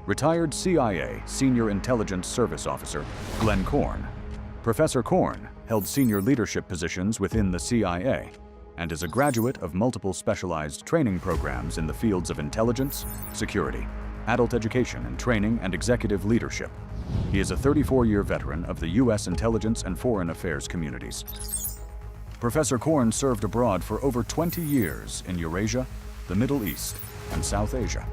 retired CIA Senior Intelligence Service Officer Glenn Corn. Professor Corn held senior leadership positions within the CIA and is a graduate of multiple specialized training programs in the fields of intelligence, security, adult education and training, and executive leadership. He is a 34-year veteran of the U.S. intelligence and foreign affairs communities. Professor Corn served abroad for over 20 years in Eurasia, the Middle East, and South Asia.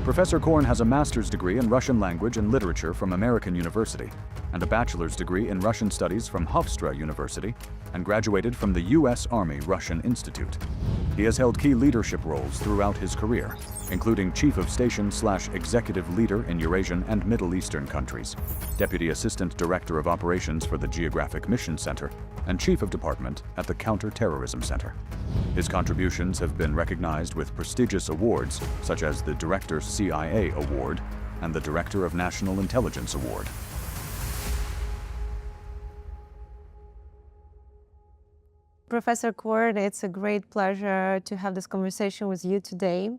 Professor Corn has a master's degree in Russian language and literature from American University and a bachelor's degree in Russian studies from Hofstra University and graduated from the U.S. Army Russian Institute. He has held key leadership roles throughout his career, including Chief of Station/Executive Leader in Eurasian and Middle Eastern countries, Deputy Assistant Director of Operations for the Geographic Mission Center, and Chief of Department at the Counter-Terrorism Center. His contributions have been recognized with prestigious awards such as the Director's CIA Award and the Director of National Intelligence Award. Professor Corn, it's a great pleasure to have this conversation with you today.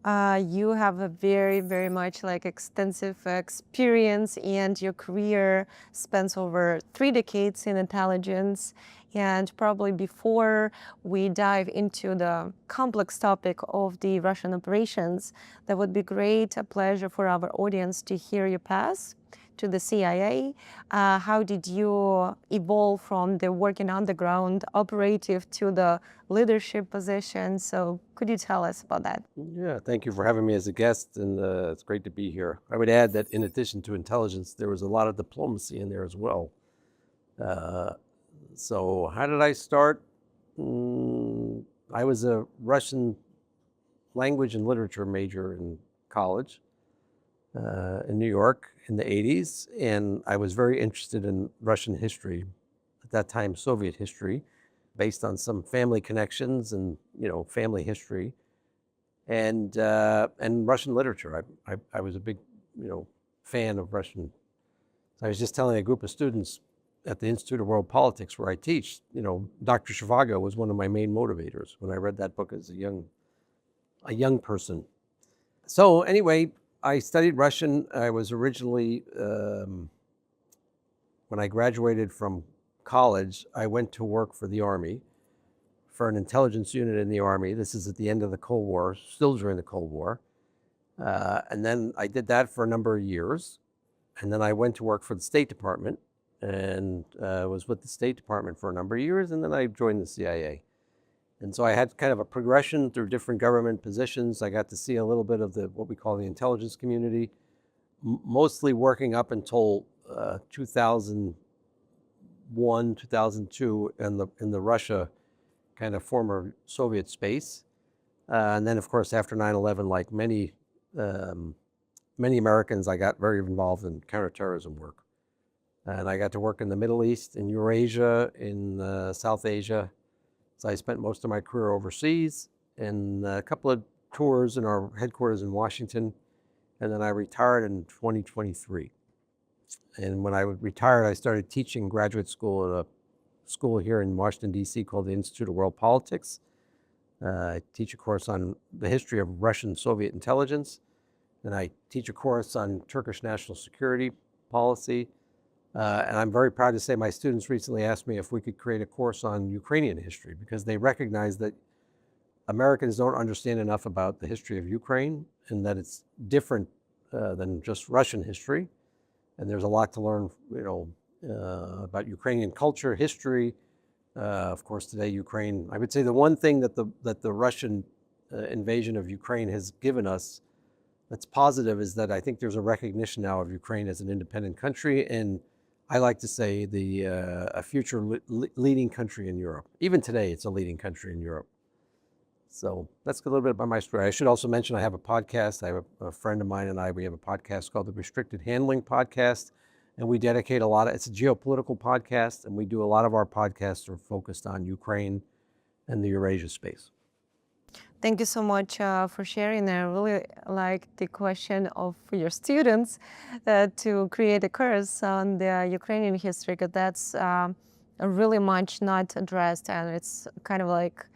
You have a very much extensive experience, and your career spans over 3 decades in intelligence. And probably before we dive into the complex topic of the Russian operations, that would be a pleasure for our audience to hear your path to the CIA. How did you evolve from the working underground operative to the leadership position? So could you tell us about that? Yeah, thank you for having me as a guest, and it's great to be here. I would add that in addition to intelligence, there was a lot of diplomacy in there as well. So how did I start? I was a Russian language and literature major in college in New York in the 80s, and I was very interested in Russian history, at that time Soviet history, based on some family connections and family history, and Russian literature. I was a big fan of Russian. I was just telling a group of students at the Institute of World Politics where I teach, Dr. Zhivago was one of my main motivators when I read that book as a young person. So anyway, I studied Russian. I was originally, when I graduated from college, I went to work for the Army, for an intelligence unit in the Army. This is at the end of the Cold War, still during the Cold War. And then I did that for a number of years. And then I went to work for the State Department and was with the State Department for a number of years. And then I joined the CIA. And so I had kind of a progression through different government positions. I got to see a little bit of what we call the intelligence community, mostly working up until 2001, 2002 in the Russia kind of former Soviet space. And then of course, after 9/11, like many Americans, I got very involved in counterterrorism work. And I got to work in the Middle East, in Eurasia, in South Asia. So I spent most of my career overseas, and a couple of tours in our headquarters in Washington, and then I retired in 2023. And when I retired, I started teaching graduate school at a school here in Washington, D.C. called the Institute of World Politics. I teach a course on the history of Russian-Soviet intelligence, and I teach a course on Turkish national security policy. And I'm very proud to say my students recently asked me if we could create a course on Ukrainian history, because they recognize that Americans don't understand enough about the history of Ukraine, and that it's different than just Russian history. And there's a lot to learn, about Ukrainian culture, history. Of course, today Ukraine, I would say the one thing that the Russian invasion of Ukraine has given us that's positive is that I think there's a recognition now of Ukraine as an independent country, and I like to say a future leading country in Europe. Even today, it's a leading country in Europe. So that's a little bit about my story. I should also mention I have a podcast. I have a friend of mine and we have a podcast called the Restricted Handling Podcast, and we dedicate it's a geopolitical podcast, and we do a lot of our podcasts are focused on Ukraine and the Eurasia space. Thank you so much for sharing. I really like the question of your students to create a course on the Ukrainian history, because that's really much not addressed, and it's kind of like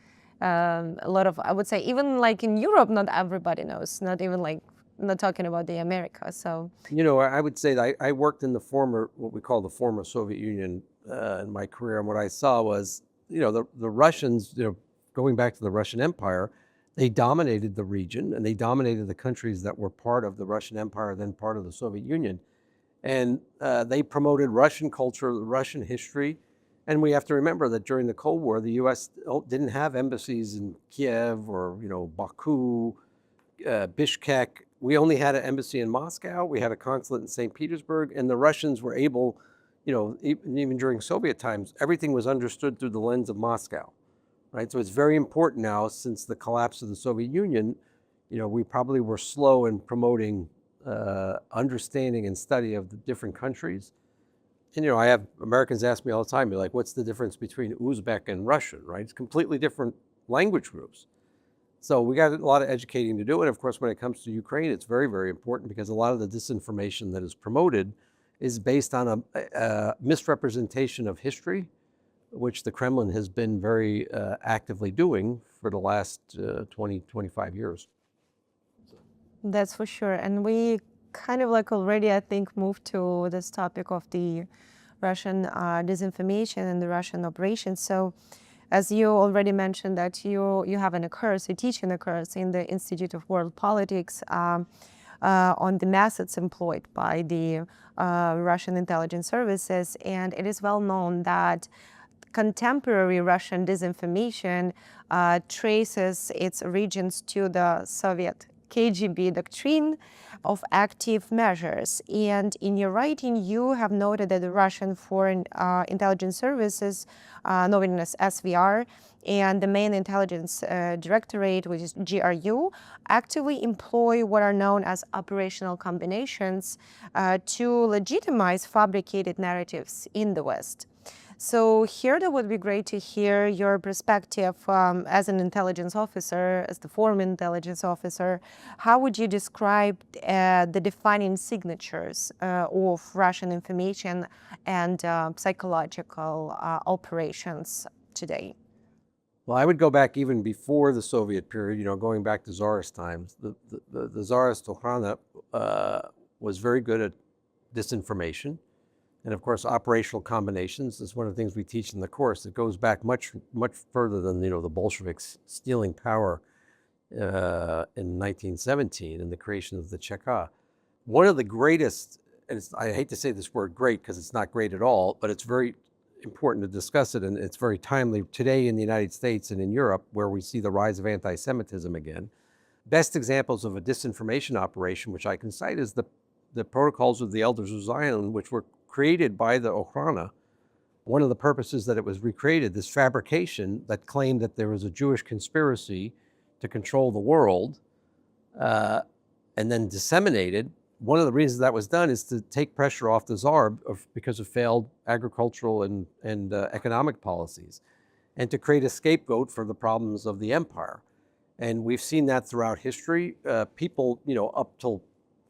A lot of, I would say, even like in Europe, not everybody knows, not even like, not talking about the America, so. You know, I would say that I worked in the former, what we call the former Soviet Union in my career, and what I saw was, you know, the Russians, you know, going back to the Russian Empire, they dominated the region and they dominated the countries that were part of the Russian Empire, then part of the Soviet Union. And they promoted Russian culture, Russian history. And we have to remember that during the Cold War, the US didn't have embassies in Kiev or, you know, Baku, Bishkek. We only had an embassy in Moscow. We had a consulate in St. Petersburg, and the Russians were able, you know, even during Soviet times, everything was understood through the lens of Moscow, right? So it's very important now, since the collapse of the Soviet Union, you know, we probably were slow in promoting understanding and study of the different countries. And, you know, I have Americans ask me all the time, they're like, what's the difference between Uzbek and Russian, right? It's completely different language groups. So we got a lot of educating to do. And of course, when it comes to Ukraine, it's very, very important because a lot of the disinformation that is promoted is based on a misrepresentation of history, which the Kremlin has been very actively doing for the last 20, 25 years. That's for sure. And we kind of like already, I think, moved to this topic of the Russian disinformation and the Russian operations. So as you already mentioned that you have a course, you teach in a course in the Institute of World Politics on the methods employed by the Russian intelligence services. And it is well known that contemporary Russian disinformation traces its origins to the Soviet KGB doctrine of active measures. And in your writing, you have noted that the Russian Foreign Intelligence Services, known as SVR, and the main intelligence directorate, which is GRU, actively employ what are known as operational combinations to legitimize fabricated narratives in the West. So here that would be great to hear your perspective as an intelligence officer, as the former intelligence officer. How would you describe the defining signatures of Russian information and psychological operations today? Well, I would go back even before the Soviet period, you know, going back to Tsarist times. The Tsarist Okhrana was very good at disinformation. And of course, operational combinations is one of the things we teach in the course. It goes back much, much further than, you know, the Bolsheviks stealing power in 1917 and the creation of the Cheka. One of the greatest, and I hate to say this word great because it's not great at all, but it's very important to discuss it, and it's very timely today in the United States and in Europe, where we see the rise of anti-Semitism again. Best examples of a disinformation operation, which I can cite, is the protocols of the Elders of Zion, which were created by the Okhrana. One of the purposes that it was recreated, this fabrication that claimed that there was a Jewish conspiracy to control the world and then disseminated. One of the reasons that was done is to take pressure off the Tsar because of failed agricultural and economic policies, and to create a scapegoat for the problems of the empire. And we've seen that throughout history. People, you know, up till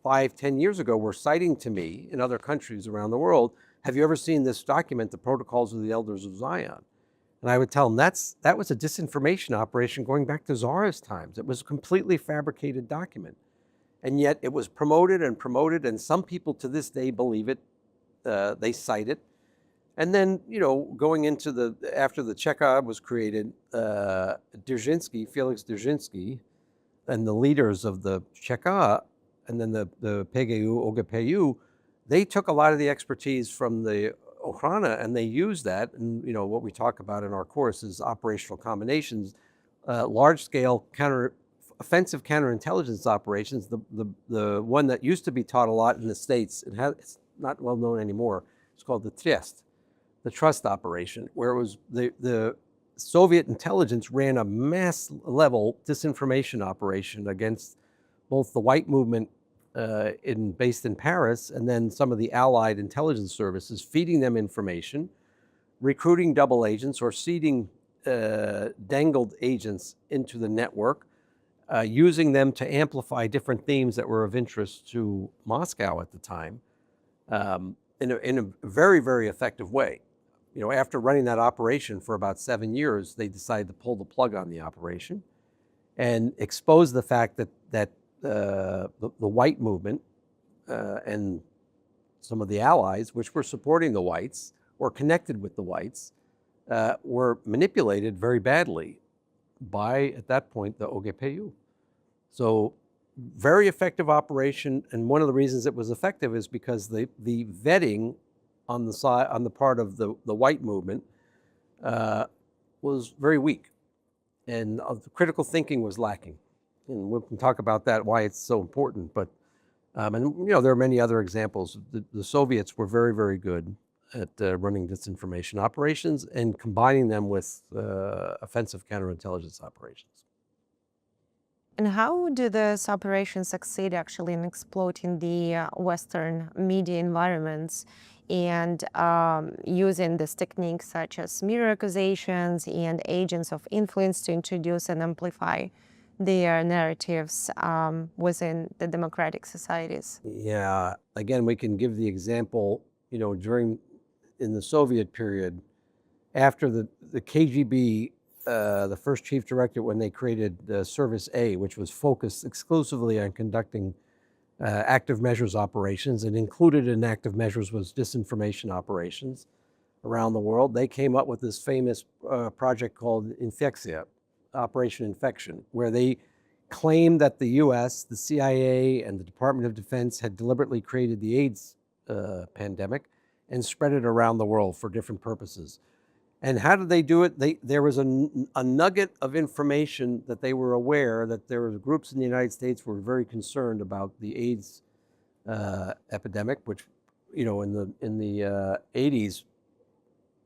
5-10 years ago were citing to me in other countries around the world, have you ever seen this document, the Protocols of the Elders of Zion? And I would tell them that was a disinformation operation going back to Tsarist times. It was a completely fabricated document. And yet it was promoted, and some people to this day believe it. They cite it. And then, you know, going into after the Cheka was created, Dzerzhinsky, Felix Dzerzhinsky, and the leaders of the Cheka, and then the PGU, OGPU, they took a lot of the expertise from the Okhrana and they used that. And, you know, what we talk about in our course is operational combinations, large-scale offensive counterintelligence operations. The one that used to be taught a lot in the States, it's not well known anymore, it's called the trust operation, where it was the Soviet intelligence ran a mass-level disinformation operation against both the white movement based in Paris and then some of the allied intelligence services, feeding them information, recruiting double agents or seeding dangled agents into the network, using them to amplify different themes that were of interest to Moscow at the time in a very, very effective way. after running that operation for about 7 years, they decided to pull the plug on the operation and expose the fact that the white movement and some of the allies, which were supporting the whites or connected with the whites, were manipulated very badly by, at that point, the OGPU. So very effective operation, and one of the reasons it was effective is because the vetting on the part of the white movement was very weak, and the critical thinking was lacking. And we can talk about that, why it's so important. But and there are many other examples. The Soviets were very, very good at running disinformation operations and combining them with offensive counterintelligence operations. And how do those operations succeed actually in exploiting the Western media environments and using these techniques such as mirror accusations and agents of influence to introduce and amplify their narratives within the democratic societies? Yeah, again, we can give the example, in the Soviet period, after the KGB, the first chief director, when they created Service A, which was focused exclusively on conducting active measures operations, and included in active measures was disinformation operations around the world, they came up with this famous project called Infekcija, Operation Infection, where they claimed that the US, the CIA, and the Department of Defense had deliberately created the AIDS pandemic and spread it around the world for different purposes. And how did they do it? There was a nugget of information that they were aware that there were groups in the United States were very concerned about the AIDS epidemic, which, in the 80s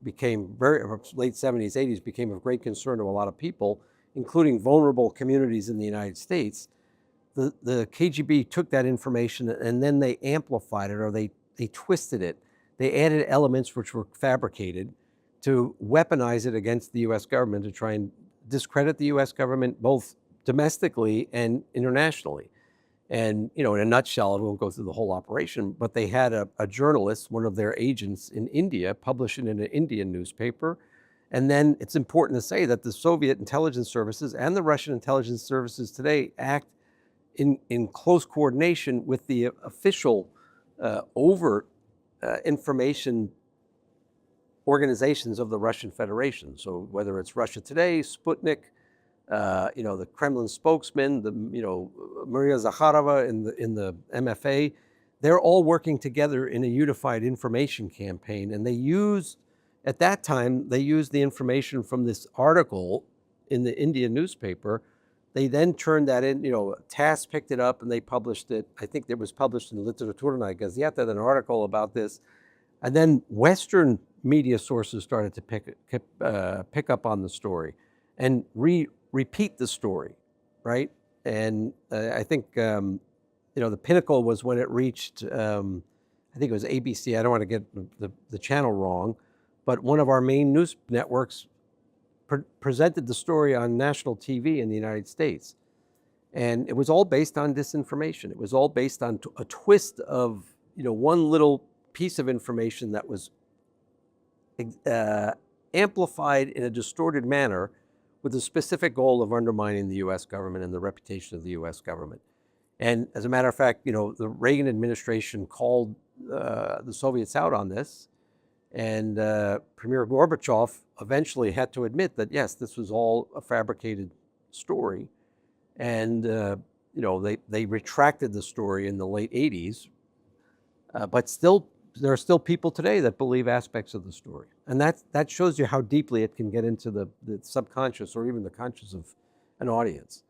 became late 70s, 80s became of great concern to a lot of people, including vulnerable communities in the United States. The KGB took that information and then they amplified it, or they twisted it. They added elements which were fabricated to weaponize it against the US government, to try and discredit the US government both domestically and internationally. And, in a nutshell, I won't go through the whole operation, but they had a journalist, one of their agents in India, publish it in an Indian newspaper. And then it's important to say that the Soviet intelligence services and the Russian intelligence services today act in close coordination with the official overt information organizations of the Russian Federation. So whether it's Russia Today, Sputnik, the Kremlin spokesman, Maria Zakharova in the MFA, they're all working together in a unified information campaign. And at that time, they used the information from this article in the Indian newspaper. They then turned that in, TASS picked it up and they published it. I think it was published in Literaturная Gazeta, an article about this. And then Western media sources started to pick up on the story and repeat the story, right? And I think, the pinnacle was when it reached, I think it was ABC, I don't want to get the channel wrong, but one of our main news networks presented the story on national TV in the United States. And it was all based on disinformation. It was all based on a twist of, one little piece of information that was amplified in a distorted manner with the specific goal of undermining the US government and the reputation of the US government. And as a matter of fact, the Reagan administration called the Soviets out on this, and Premier Gorbachev eventually had to admit that, yes, this was all a fabricated story. And they retracted the story in the late 80s, but still, there are still people today that believe aspects of the story. And that shows you how deeply it can get into the subconscious or even the conscious of an audience.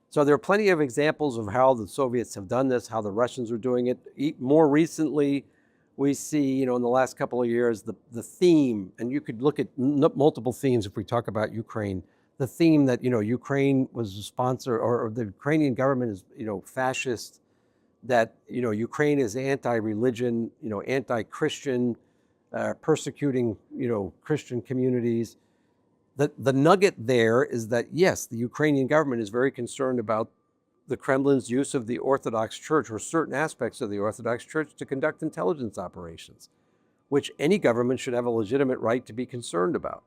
So there are plenty of examples of how the Soviets have done this, how the Russians are doing it. More recently, we see, in the last couple of years, the theme, and you could look at multiple themes if we talk about Ukraine, the theme that, Ukraine was a sponsor, or the Ukrainian government is, fascist, that, Ukraine is anti-religion, anti-Christian, persecuting, Christian communities. The nugget there is that, yes, the Ukrainian government is very concerned about the Kremlin's use of the Orthodox Church or certain aspects of the Orthodox Church to conduct intelligence operations. which any government should have a legitimate right to be concerned about.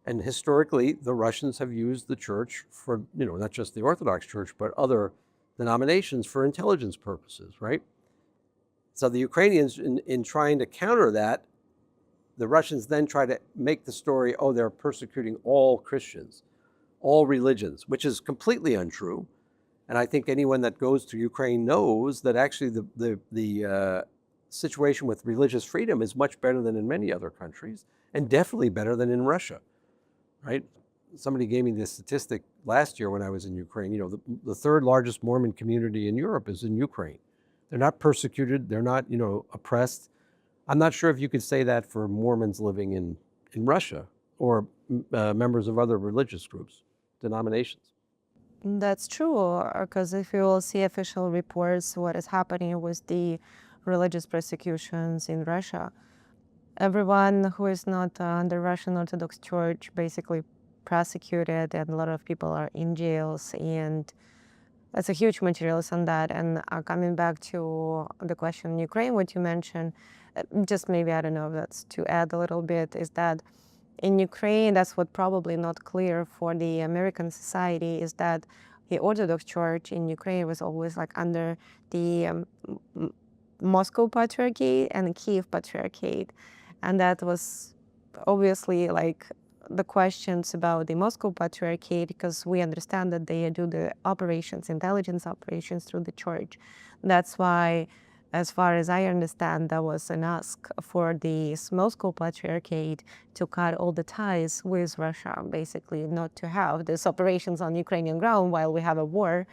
And historically, the Russians have used the church for, not just the Orthodox Church, but other denominations for intelligence purposes, right? So the Ukrainians, in trying to counter that, the Russians then try to make the story, oh, they're persecuting all Christians, all religions, which is completely untrue. And I think anyone that goes to Ukraine knows that actually the situation with religious freedom is much better than in many other countries, and definitely better than in Russia, right? Somebody gave me this statistic last year when I was in Ukraine. The third largest Mormon community in Europe is in Ukraine. They're not persecuted, they're not, oppressed. I'm not sure if you could say that for Mormons living in Russia or members of other religious groups, denominations. That's true, because if you will see official reports, what is happening with the religious persecutions in Russia, everyone who is not under Russian Orthodox Church basically prosecuted, and a lot of people are in jails, and that's a huge materials on that. And coming back to the question in Ukraine, what you mentioned, just maybe, I don't know if that's to add a little bit, is that in Ukraine, that's what probably not clear for the American society, is that the Orthodox Church in Ukraine was always like under the Moscow Patriarchate and Kiev Patriarchate. And that was obviously like the questions about the Moscow Patriarchate, because we understand that they do the operations, intelligence operations through the church. That's why, as far as I understand, there was an ask for the Moscow Patriarchate to cut all the ties with Russia, basically not to have these operations on Ukrainian ground while we have a war.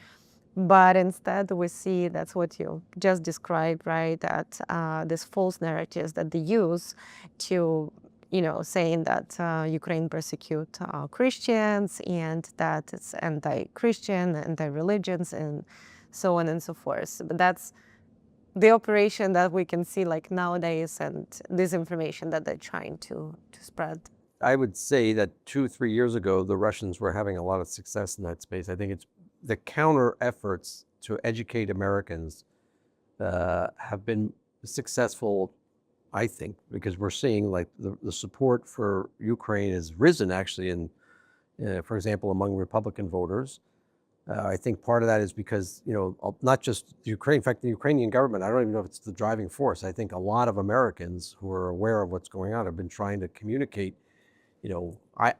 But instead, we see that's what you just described, right? That these false narratives that they use to, saying that Ukraine persecute Christians, and that it's anti-Christian, anti-religions, and so on and so forth. But that's the operation that we can see like nowadays, and disinformation that they're trying to spread. I would say that 2-3 years ago, the Russians were having a lot of success in that space. I think it's the counter efforts to educate Americans have been successful, I think, because we're seeing like the support for Ukraine has risen actually in, for example, among Republican voters. I think part of that is because, not just Ukraine, in fact, the Ukrainian government, I don't even know if it's the driving force. I think a lot of Americans who are aware of what's going on have been trying to communicate.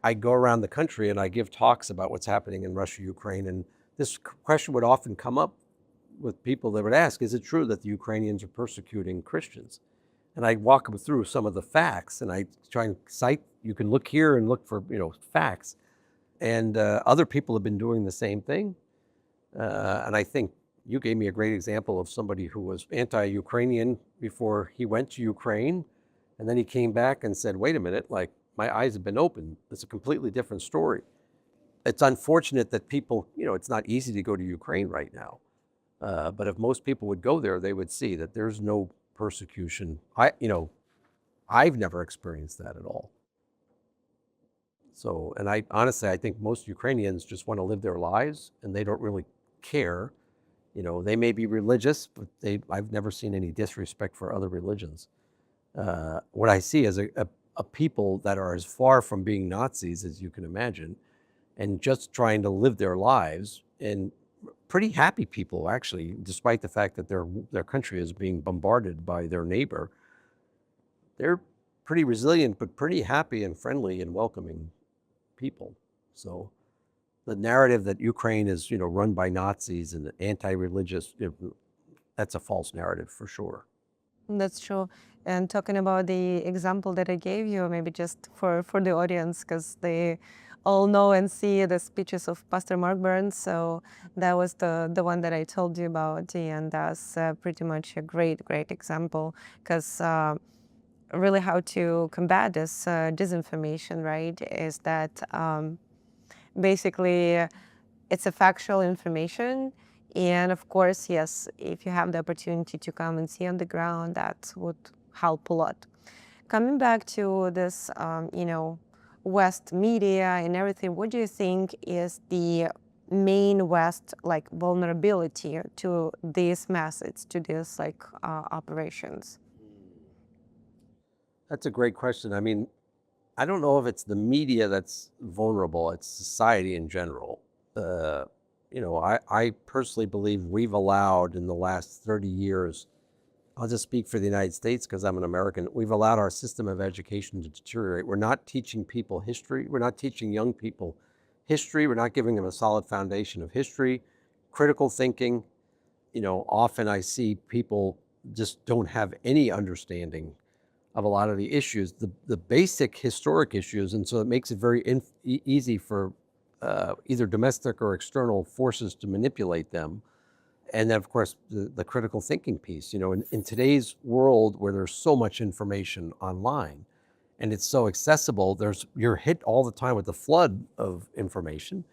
I go around the country and I give talks about what's happening in Russia, Ukraine, and this question would often come up with people that would ask, is it true that the Ukrainians are persecuting Christians? And I walk them through some of the facts, and I try and cite, you can look here and look for, facts. And other people have been doing the same thing. And I think you gave me a great example of somebody who was anti-Ukrainian before he went to Ukraine. And then he came back and said, wait a minute, like my eyes have been opened. It's a completely different story. It's unfortunate that people, it's not easy to go to Ukraine right now. But if most people would go there, they would see that there's no persecution. I've never experienced that at all. So, and I think most Ukrainians just want to live their lives, and they don't really care. They may be religious, but I've never seen any disrespect for other religions. What I see is a people that are as far from being Nazis as you can imagine, and just trying to live their lives, and pretty happy people actually, despite the fact that their country is being bombarded by their neighbor. They're pretty resilient, but pretty happy and friendly and welcoming people. So the narrative that Ukraine is, run by Nazis and anti-religious, that's a false narrative for sure. That's true. And talking about the example that I gave you, maybe just for the audience, because they all know and see the speeches of Pastor Mark Burns. So that was the one that I told you about, and that's pretty much a great example, because really how to combat this disinformation, right, is that basically it's a factual information. And of course, yes, if you have the opportunity to come and see on the ground, that would help a lot. Coming back to this, West media and everything, what do you think is the main West vulnerability to these methods, to these operations? That's a great question. I mean, I don't know if it's the media that's vulnerable, it's society in general. I personally believe we've allowed in the last 30 years, I'll just speak for the United States because I'm an American, we've allowed our system of education to deteriorate. We're not teaching people history. We're not teaching young people history. We're not giving them a solid foundation of history, critical thinking. Often I see people just don't have any understanding of a lot of the issues, the basic historic issues. And so it makes it very easy for either domestic or external forces to manipulate them. And then, of course, the critical thinking piece. In today's world where there's so much information online and it's so accessible, you're hit all the time with the flood of information.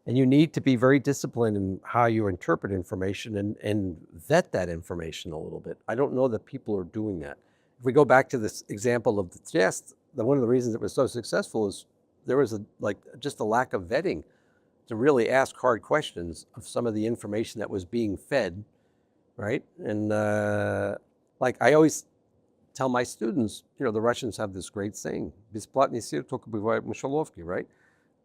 And you need to be very disciplined in how you interpret information and vet that information a little bit. I don't know that people are doing that. If we go back to this example of the test, one of the reasons it was so successful is there was just a lack of vetting to really ask hard questions of some of the information that was being fed, right? And I always tell my students, the Russians have this great saying, "Бесплатный сыр только бывает в мышеловке," right?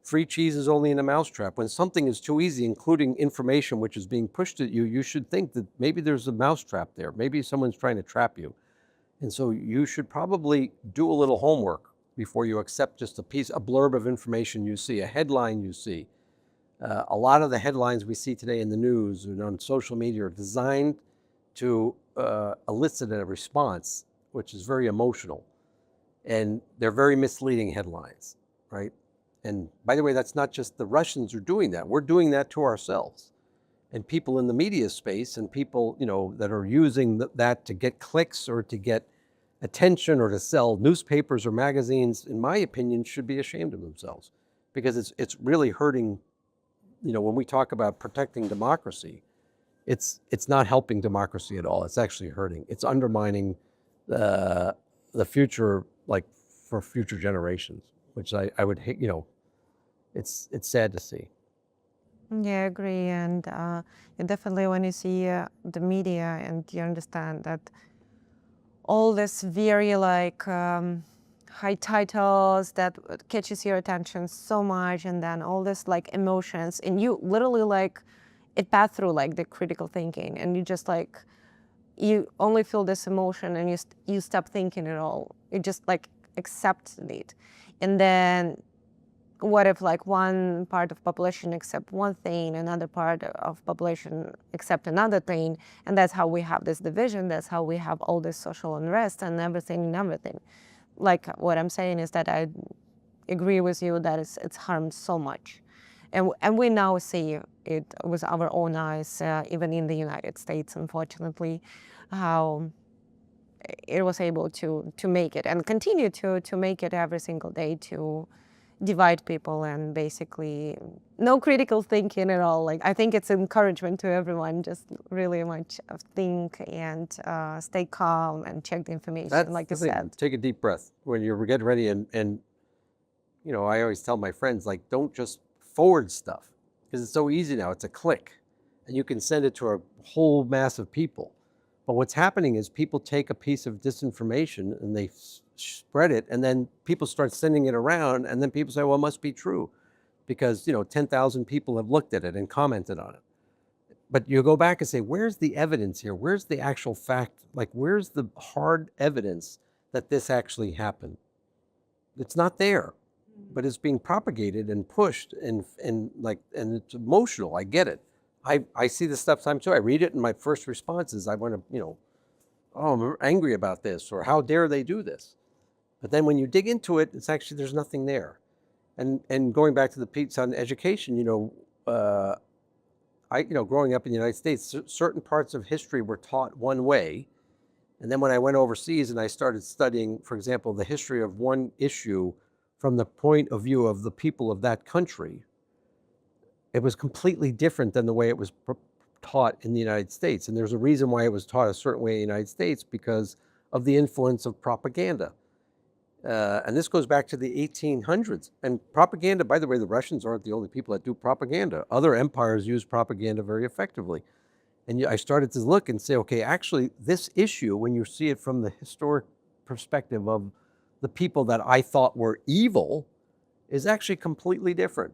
Free cheese is only in a mousetrap. When something is too easy, including information which is being pushed at you, you should think that maybe there's a mousetrap there. Maybe someone's trying to trap you. And so you should probably do a little homework before you accept just a blurb of information you see, a headline you see. A lot of the headlines we see today in the news and on social media are designed to elicit a response, which is very emotional. And they're very misleading headlines, right? And by the way, that's not just the Russians are doing that. We're doing that to ourselves. And people in the media space and people, that are using that to get clicks or to get attention or to sell newspapers or magazines, in my opinion, should be ashamed of themselves, because it's really hurting. When we talk about protecting democracy, it's not helping democracy at all. It's actually hurting. It's undermining the future, for future generations, which I would hate. It's sad to see. Yeah, I agree. And definitely when you see the media and you understand that all this very high titles that catches your attention so much, and then all this emotions, and you literally it pass through the critical thinking, and you just you only feel this emotion and you stop thinking at all. You just accept it. And then what if one part of population accept one thing, another part of population accept another thing, and that's how we have this division, that's how we have all this social unrest and everything. What I'm saying is that I agree with you that it's harmed so much. And we now see it with our own eyes, even in the United States, unfortunately, how it was able to make it and continue to make it every single day, to divide people and basically no critical thinking at all. I think it's encouragement to everyone, just really much think and stay calm and check the information, like you said. Take a deep breath when you're getting ready. And I always tell my friends, don't just forward stuff, because it's so easy now. It's a click and you can send it to a whole mass of people. But what's happening is people take a piece of disinformation and they spread it, and then people start sending it around, and then people say, well, it must be true because 10,000 people have looked at it and commented on it. But you go back and say, where's the evidence here? Where's the actual fact? Where's the hard evidence that this actually happened? It's not there, but it's being propagated and pushed, and it's emotional. I get it. I see this stuff sometimes too. I read it and my first response is I want to, oh, I'm angry about this, or how dare they do this? But then when you dig into it, it's actually, there's nothing there. And going back to the piece on education, growing up in the United States, certain parts of history were taught one way. And then when I went overseas and I started studying, for example, the history of one issue from the point of view of the people of that country, it was completely different than the way it was taught in the United States. And there's a reason why it was taught a certain way in the United States, because of the influence of propaganda. And this goes back to the 1800s. And propaganda, by the way, the Russians aren't the only people that do propaganda. Other empires use propaganda very effectively. And I started to look and say, okay, actually, this issue, when you see it from the historic perspective of the people that I thought were evil is actually completely different.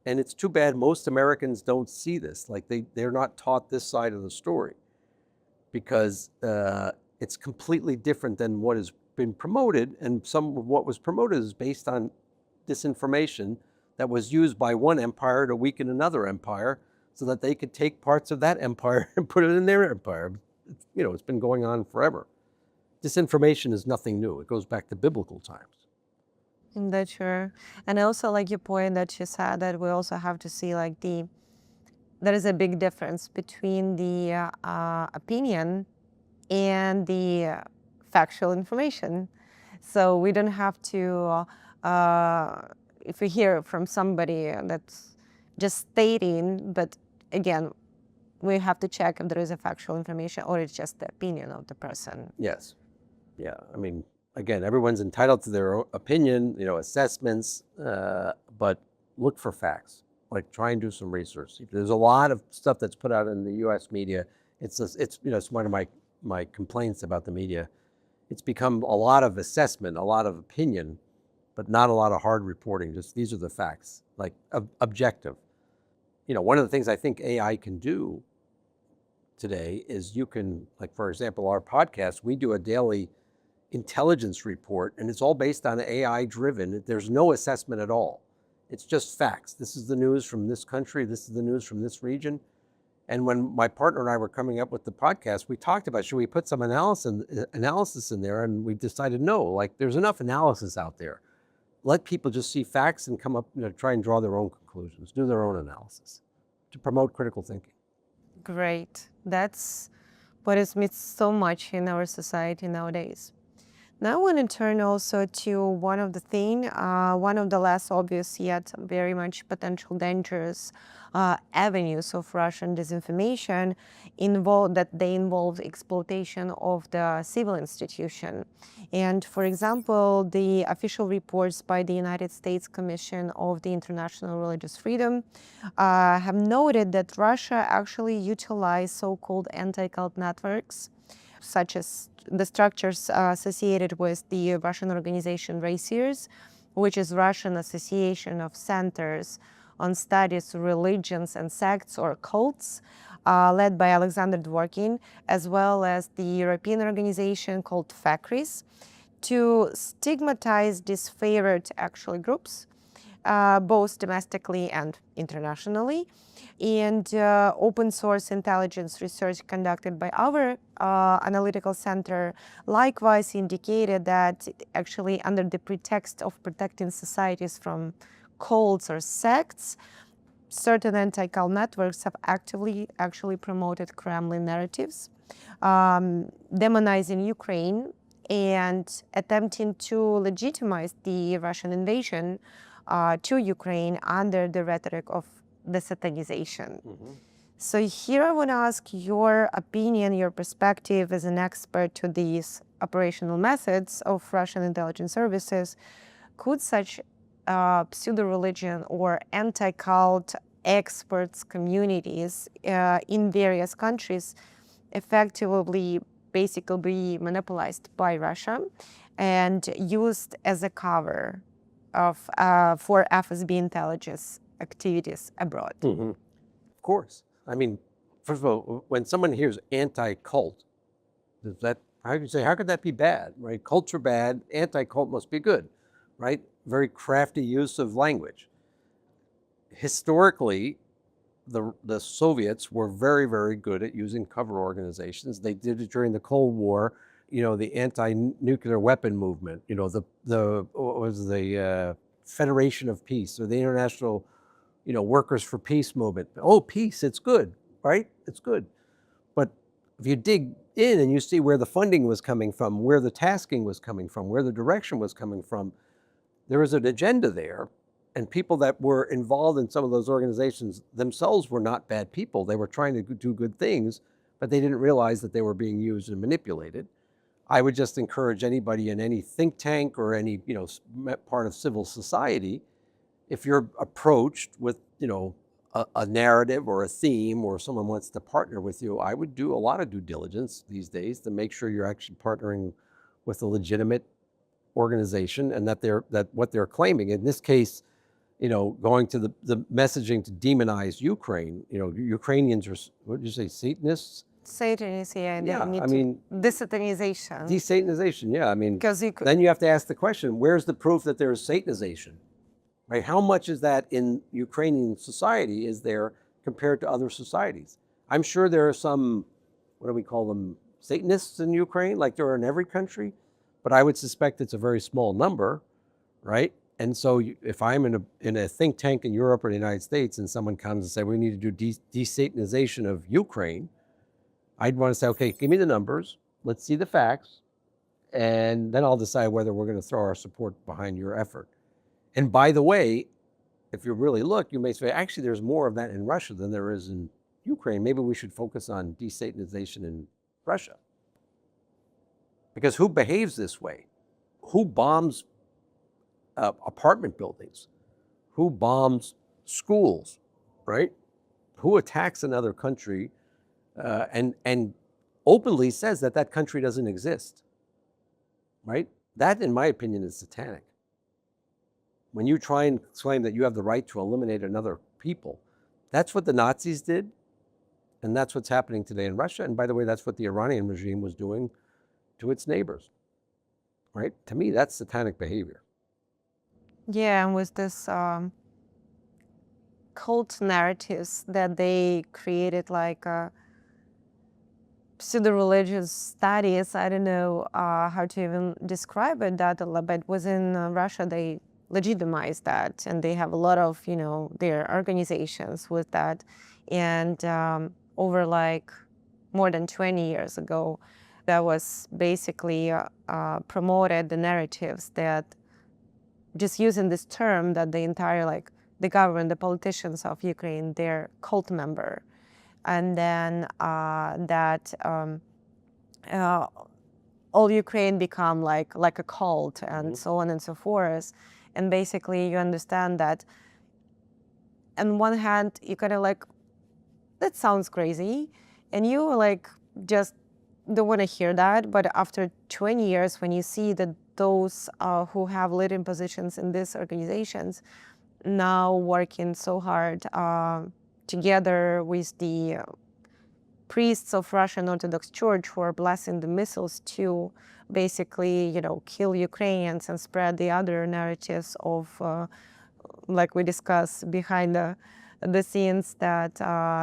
And it's too bad most Americans don't see this. Like they're not taught this side of the story, because it's completely different than what has been promoted. And some of what was promoted is based on disinformation that was used by one empire to weaken another empire so that they could take parts of that empire and put it in their empire. You know, it's been going on forever. Disinformation is nothing new. It goes back to biblical times. That's true. And I also like your point that you said that we also have to see like there is a big difference between the opinion and the factual information. So we don't have to, if we hear from somebody that's just stating, but again, we have to check if there is a factual information or it's just the opinion of the person. Yes. Yeah. I mean, again, everyone's entitled to their own opinion, you know, assessments, but look for facts. Like, try and do some research. There's a lot of stuff that's put out in the U.S. media. It's you know, it's one of my complaints about the media. It's become a lot of assessment, a lot of opinion, but not a lot of hard reporting. Just these are the facts, like objective. You know, one of the things I think AI can do today is you can, like, for example, our podcast, we do a daily intelligence report, and it's all based on AI driven. There's no assessment at all. It's just facts. This is the news from this country. This is the news from this region. And when my partner and I were coming up with the podcast, we talked about, should we put some analysis in there? And we decided, no, like, there's enough analysis out there. Let people just see facts and come up, you know, try and draw their own conclusions, do their own analysis to promote critical thinking. Great. That's what is missed so much in our society nowadays. Now I want to turn also to one of the less obvious yet very much potential dangerous avenues of Russian disinformation that they involve exploitation of the civil institution. And for example, the official reports by the United States Commission of the International Religious Freedom have noted that Russia actually utilized so-called anti-cult networks, such as the structures associated with the Russian organization RACERS, which is Russian Association of Centers on Studies, Religions and Sects or Cults, led by Alexander Dworkin, as well as the European organization called FACRIS, to stigmatize disfavored actually groups, both domestically and internationally. And open source intelligence research conducted by our analytical center likewise indicated that actually under the pretext of protecting societies from cults or sects, certain anti-cult networks have actively actually promoted Kremlin narratives, demonizing Ukraine and attempting to legitimize the Russian invasion to Ukraine under the rhetoric of the satanization. Mm-hmm. So here I want to ask your opinion, your perspective as an expert to these operational methods of Russian intelligence services. Could such pseudo-religion or anti-cult experts communities in various countries effectively basically be monopolized by Russia and used as a cover for FSB intelligence activities abroad? Mm-hmm. Of course. I mean, first of all, when someone hears anti-cult, how could that be bad, right? Cults are bad, anti-cult must be good, right? Very crafty use of language. Historically, the Soviets were very, very good at using cover organizations. They did it during the Cold War, you know, the anti-nuclear weapon movement, you know, what was the Federation of Peace, or the International, you know, Workers for Peace movement. Oh, peace, it's good, right? It's good. But if you dig in and you see where the funding was coming from, where the tasking was coming from, where the direction was coming from, there was an agenda there. And people that were involved in some of those organizations themselves were not bad people. They were trying to do good things, but they didn't realize that they were being used and manipulated. I would just encourage anybody in any think tank or any, you know, part of civil society, if you're approached with, you know, a narrative or a theme, or someone wants to partner with you, I would do a lot of due diligence these days to make sure you're actually partnering with a legitimate organization, and that what they're claiming, in this case, going to the messaging to demonize Ukraine, Ukrainians are, what did you say, Satanists? Satanists, yeah, they Yeah, need I mean, desatanization. Desatanization, yeah. I mean, Because then you have to ask the question, where's the proof that there is Satanization? Right? How much is that in Ukrainian society is there compared to other societies? I'm sure there are some, what do we call them, Satanists in Ukraine, like there are in every country, but I would suspect it's a very small number, right? And so if I'm in a think tank in Europe or the United States and someone comes and says, we need to do desatanization of Ukraine, I'd want to say, okay, give me the numbers, let's see the facts, and then I'll decide whether we're going to throw our support behind your effort. And by the way, if you really look, you may say, actually, there's more of that in Russia than there is in Ukraine. Maybe we should focus on desatanization in Russia. Because who behaves this way? Who bombs apartment buildings? Who bombs schools, right? Who attacks another country and openly says that that country doesn't exist, right? That, in my opinion, is satanic. When you try and claim that you have the right to eliminate another people, that's what the Nazis did, and that's what's happening today in Russia. And by the way, that's what the Iranian regime was doing to its neighbors, right? To me, that's satanic behavior. Yeah, and with this cult narratives that they created, like pseudo-religious studies, I don't know how to even describe it, that, but within Russia, they legitimize that, and they have a lot of, their organizations with that. And over like more than 20 years ago, that was basically promoted the narratives that, just using this term, that the entire, like, the government, the politicians of Ukraine, they're cult member. And then that all Ukraine become like a cult, and so on and so forth. And basically you understand that on one hand, you kind of like, that sounds crazy, and you like just don't want to hear that. But after 20 years, when you see that those who have leading positions in these organizations now working so hard together with the priests of Russian Orthodox Church who are blessing the missiles to basically, kill Ukrainians and spread the other narratives of, like we discussed behind the scenes, that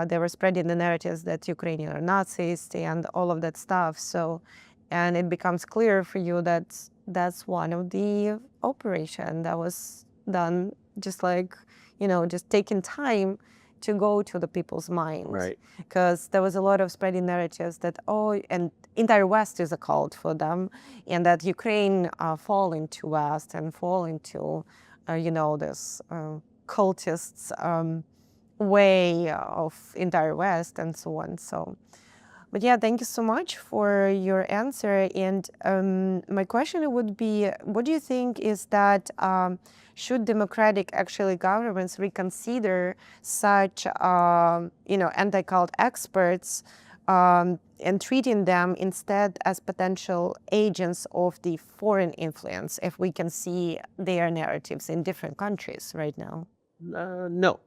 they were spreading the narratives that Ukrainians are Nazis and all of that stuff. So, and it becomes clear for you that that's one of the operation that was done, just like, just taking time to go to the people's minds. Right. Because there was a lot of spreading narratives that, and entire West is a cult for them, and that Ukraine fall into West and fall into, this cultists way of entire West and so on. So, but yeah, thank you so much for your answer. And my question would be, what do you think is that should democratic actually governments reconsider such, anti-cult experts and treating them instead as potential agents of the foreign influence, if we can see their narratives in different countries right now? No.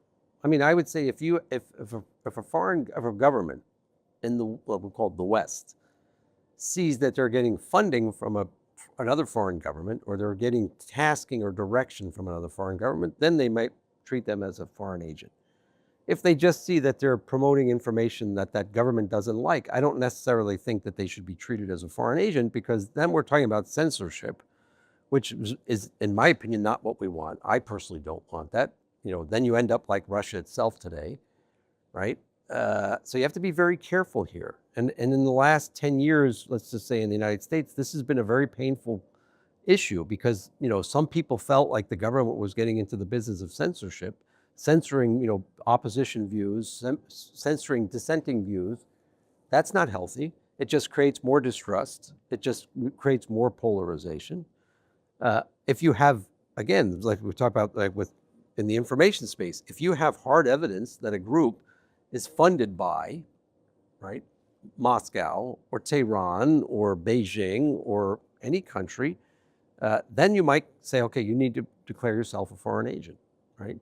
I mean, I would say if a foreign government in what we call the West sees that they're getting funding from another foreign government, or they're getting tasking or direction from another foreign government, then they might treat them as a foreign agent. If they just see that they're promoting information that that government doesn't like, I don't necessarily think that they should be treated as a foreign agent, because then we're talking about censorship, which is, in my opinion, not what we want. I personally don't want that. Then you end up like Russia itself today, right? So you have to be very careful here. And in the last 10 years, let's just say in the United States, this has been a very painful issue, because, some people felt like the government was getting into the business of censorship, censoring, opposition views, censoring dissenting views. That's not healthy. It just creates more distrust. It just creates more polarization. If you have, again, like we talked about, like in the information space, if you have hard evidence that a group is funded by, right, Moscow or Tehran or Beijing or any country, then you might say, okay, you need to declare yourself a foreign agent, right?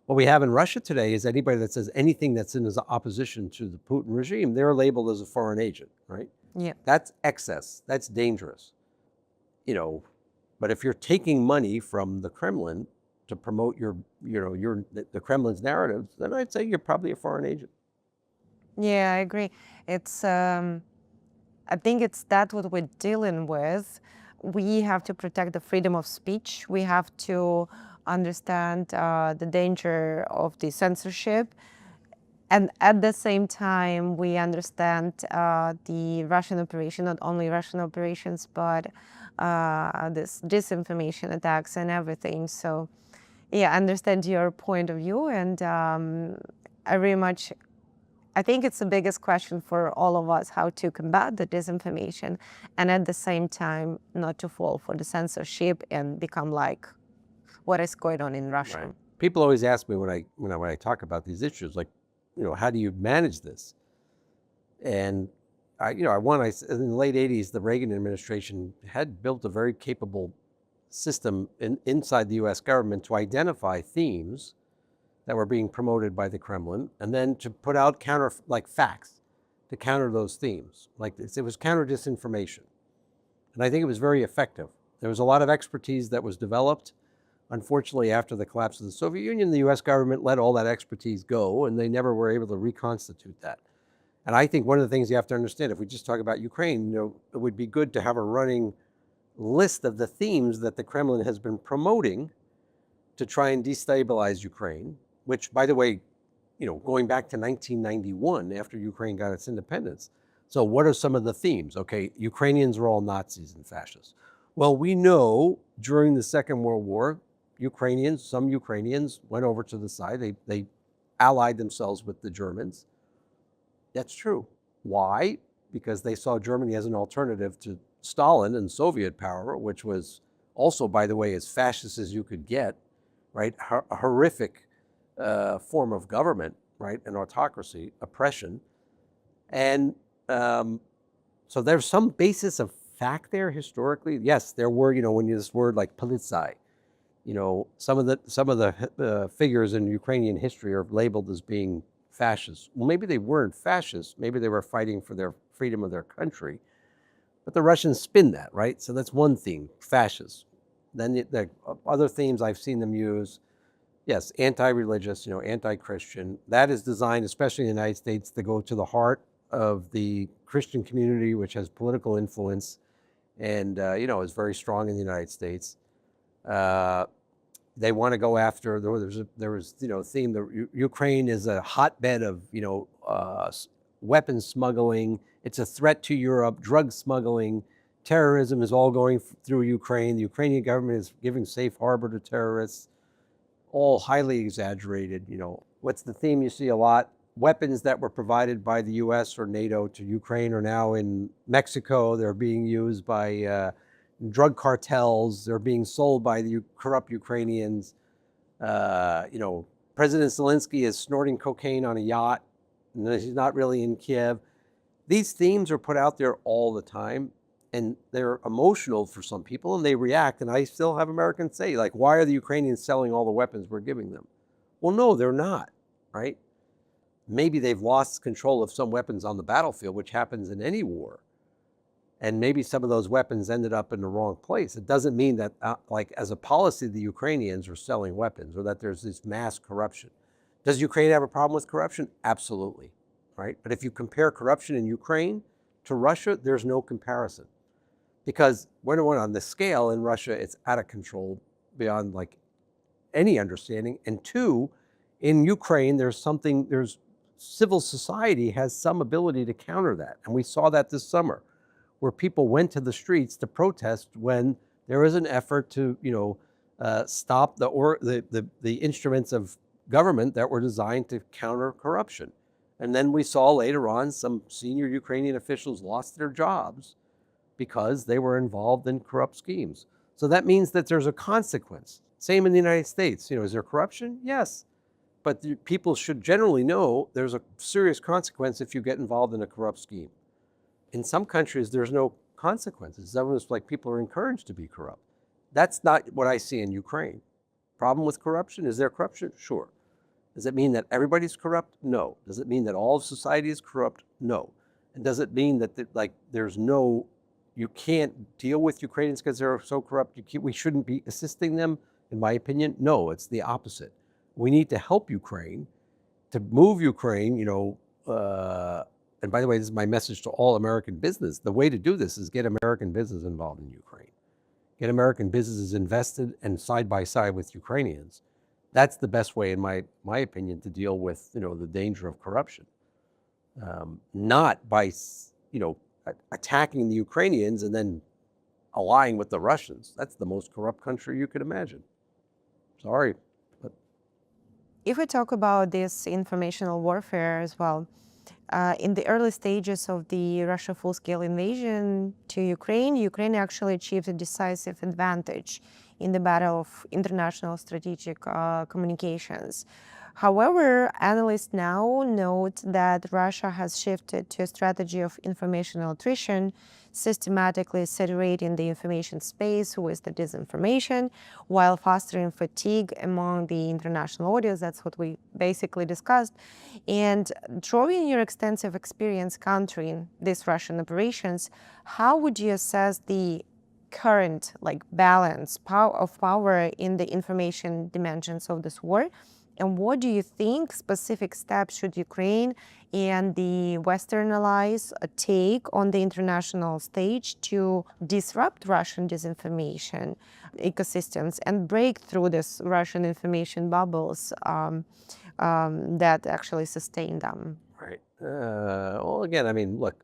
What we have in Russia today is anybody that says anything that's in opposition to the Putin regime, they're labeled as a foreign agent, right? Yeah. That's excess. That's dangerous. You know, but if you're taking money from the Kremlin to promote the Kremlin's narratives, then I'd say you're probably a foreign agent. Yeah, I agree. It's I think it's that what we're dealing with. We have to protect the freedom of speech. We have to understand the danger of the censorship. And at the same time, we understand the Russian operation, not only Russian operations, but this disinformation attacks and everything. So, yeah, I understand your point of view, and I think it's the biggest question for all of us, how to combat the disinformation, and at the same time, not to fall for the censorship and become like what is going on in Russia. Right. People always ask me when I talk about these issues, like, how do you manage this? And in the late 80s, the Reagan administration had built a very capable system inside the US government to identify themes that were being promoted by the Kremlin, and then to put out facts to counter those themes. Like this, it was counter disinformation. And I think it was very effective. There was a lot of expertise that was developed. Unfortunately, after the collapse of the Soviet Union, the US government let all that expertise go, and they never were able to reconstitute that. And I think one of the things you have to understand, if we just talk about Ukraine, it would be good to have a running list of the themes that the Kremlin has been promoting to try and destabilize Ukraine, which, by the way, going back to 1991, after Ukraine got its independence. So what are some of the themes? Okay, Ukrainians are all Nazis and fascists. Well, we know during the Second World War, some Ukrainians went over to the side. They allied themselves with the Germans. That's true. Why? Because they saw Germany as an alternative to Stalin and Soviet power, which was also, by the way, as fascist as you could get, right? A horrific form of government, right? An autocracy, oppression. And so there's some basis of fact there historically. Yes, there were, when you use this word like politsai, some of the figures in Ukrainian history are labeled as being fascists. Well, maybe they weren't fascists. Maybe they were fighting for their freedom of their country. But the Russians spin that, right? So that's one theme, fascists. Then the other themes I've seen them use, yes, anti-religious, anti-Christian. That is designed, especially in the United States, to go to the heart of the Christian community, which has political influence and, is very strong in the United States. They want to go after, there was theme that Ukraine is a hotbed of, weapons smuggling. It's a threat to Europe, drug smuggling, terrorism is all going through Ukraine. The Ukrainian government is giving safe harbor to terrorists, all highly exaggerated. What's the theme you see a lot? Weapons that were provided by the US or NATO to Ukraine are now in Mexico. They're being used by drug cartels. They're being sold by the corrupt Ukrainians. President Zelensky is snorting cocaine on a yacht, and he's not really in Kiev. These themes are put out there all the time, and they're emotional for some people, and they react. And I still have Americans say, like, why are the Ukrainians selling all the weapons we're giving them? Well, no, they're not, right? Maybe they've lost control of some weapons on the battlefield, which happens in any war. And maybe some of those weapons ended up in the wrong place. It doesn't mean that, as a policy, the Ukrainians are selling weapons or that there's this mass corruption. Does Ukraine have a problem with corruption? Absolutely, right? But if you compare corruption in Ukraine to Russia, there's no comparison. Because on the scale in Russia, it's out of control beyond any understanding. And two, in Ukraine, there's civil society has some ability to counter that. And we saw that this summer, where people went to the streets to protest when there was an effort to, stop the instruments of government that were designed to counter corruption. And then we saw later on some senior Ukrainian officials lost their jobs because they were involved in corrupt schemes. So that means that there's a consequence. Same in the United States. Is there corruption? Yes. But people should generally know there's a serious consequence if you get involved in a corrupt scheme. In some countries, there's no consequences. It's almost like people are encouraged to be corrupt. That's not what I see in Ukraine. Problem with corruption? Is there corruption? Sure. Does it mean that everybody's corrupt? No. Does it mean that all of society is corrupt? No. And does it mean that you can't deal with Ukrainians because they're so corrupt? We shouldn't be assisting them, in my opinion? No, it's the opposite. We need to help Ukraine, to move Ukraine, and by the way, this is my message to all American business. The way to do this is get American business involved in Ukraine. Get American businesses invested and side by side with Ukrainians. That's the best way, in my opinion, to deal with the danger of corruption. Not by attacking the Ukrainians and then allying with the Russians. That's the most corrupt country you could imagine. Sorry. If we talk about this informational warfare as well, in the early stages of the Russia full-scale invasion to Ukraine, Ukraine actually achieved a decisive advantage in the battle of international strategic communications. However, analysts now note that Russia has shifted to a strategy of informational attrition, systematically saturating the information space with the disinformation, while fostering fatigue among the international audience. That's what we basically discussed. And drawing your extensive experience countering these Russian operations, how would you assess the current balance of power in the information dimensions of this war? And what do you think specific steps should Ukraine and the Western allies take on the international stage to disrupt Russian disinformation ecosystems and break through this Russian information bubbles that actually sustain them? Right. Well, again, I mean, look,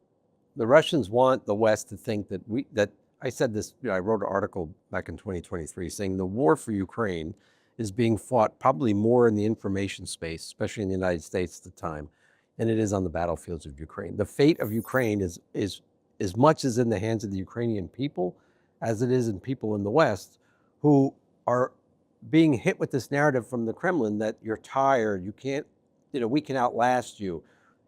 the Russians want the West to think that I said this, I wrote an article back in 2023 saying the war for Ukraine is being fought probably more in the information space, especially in the United States at the time, than it is on the battlefields of Ukraine. The fate of Ukraine is as much as in the hands of the Ukrainian people as it is in people in the West who are being hit with this narrative from the Kremlin that you're tired, you can't, we can outlast you.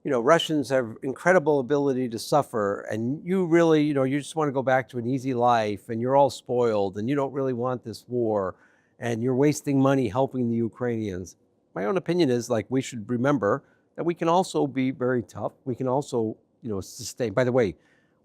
Russians have incredible ability to suffer, and you really, you just want to go back to an easy life, and you're all spoiled, and you don't really want this war, and you're wasting money helping the Ukrainians. My own opinion is we should remember that we can also be very tough. We can also, sustain. By the way,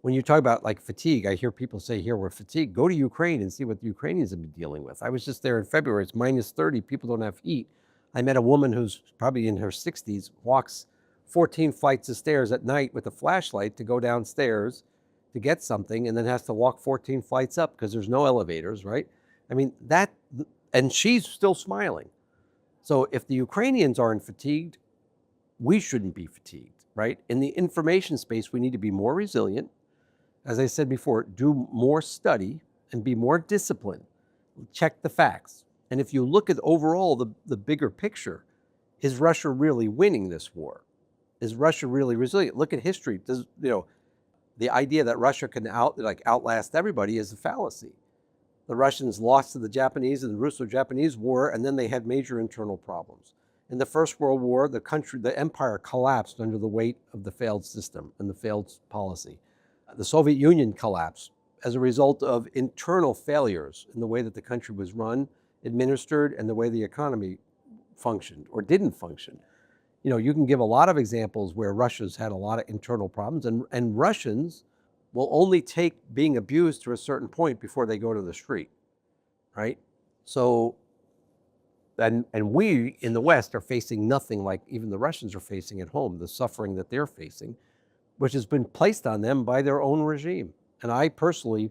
when you talk about fatigue, I hear people say here we're fatigued. Go to Ukraine and see what the Ukrainians have been dealing with. I was just there in February. It's -30. People don't have heat. I met a woman who's probably in her 60s, walks 14 flights of stairs at night with a flashlight to go downstairs to get something, and then has to walk 14 flights up because there's no elevators, right? I mean, and she's still smiling. So if the Ukrainians aren't fatigued, we shouldn't be fatigued, right? In the information space, we need to be more resilient. As I said before, do more study and be more disciplined. Check the facts. And if you look at overall the bigger picture, is Russia really winning this war? Is Russia really resilient? Look at history. The idea that Russia can outlast everybody is a fallacy. The Russians lost to the Japanese in the Russo-Japanese War, and then they had major internal problems. In the First World War, the empire collapsed under the weight of the failed system and the failed policy. The Soviet Union collapsed as a result of internal failures in the way that the country was run, administered, and the way the economy functioned or didn't function. You can give a lot of examples where Russia's had a lot of internal problems, and Russians will only take being abused to a certain point before they go to the street, right? So, and we in the West are facing nothing like even the Russians are facing at home, the suffering that they're facing, which has been placed on them by their own regime. And I personally,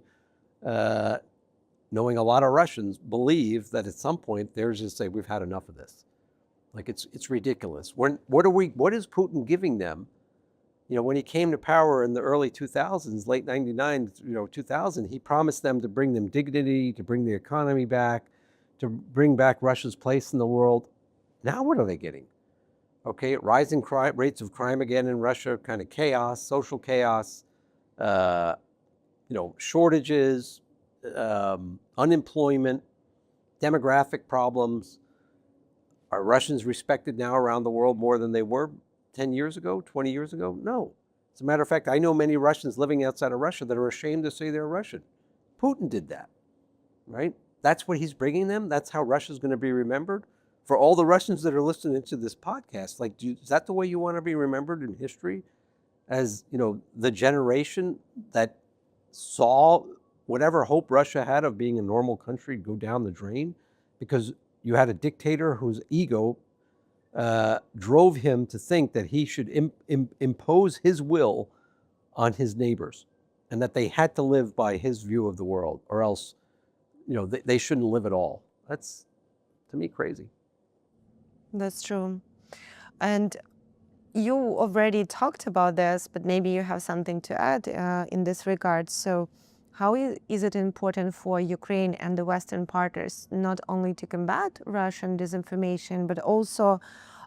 knowing a lot of Russians, believe that at some point they're just say, we've had enough of this. It's ridiculous. What is Putin giving them? When he came to power in the early 2000s, late 99, 2000, he promised them to bring them dignity, to bring the economy back, to bring back Russia's place in the world. Now what are they getting? Okay, rising rates of crime again in Russia, kind of chaos, social chaos, shortages, unemployment, demographic problems. Are Russians respected now around the world more than they were 10 years ago, 20 years ago? No. As a matter of fact, I know many Russians living outside of Russia that are ashamed to say they're Russian. Putin did that, right? that's what he's bringing them? That's how Russia's going to be remembered? For all the Russians that are listening to this podcast, like, is that the way you want to be remembered in history? As, you know, the generation that saw whatever hope Russia had of being a normal country go down the drain because you had a dictator whose ego drove him to think that he should impose his will on his neighbors and that they had to live by his view of the world, or else, you know, they shouldn't live at all. That's, to me, crazy. That's true. And you already talked about this, but maybe you have something to add in this regard. So how is it important for Ukraine and the Western partners not only to combat Russian disinformation, but also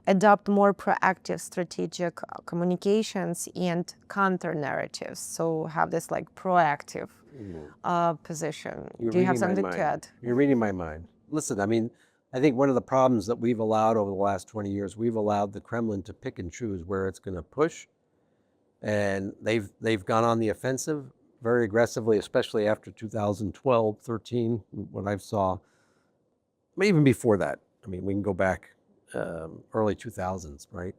adopt more proactive strategic communications and counter narratives? So have this like proactive position. Do you have something to add? You're reading my mind. Listen, I mean, I think one of the problems that we've allowed over the last 20 years, we've allowed the Kremlin to pick and choose where it's going to push. And they've gone on the offensive very aggressively, especially after 2012, 13, what I saw. But even before that, I mean, we can go back early 2000s, right?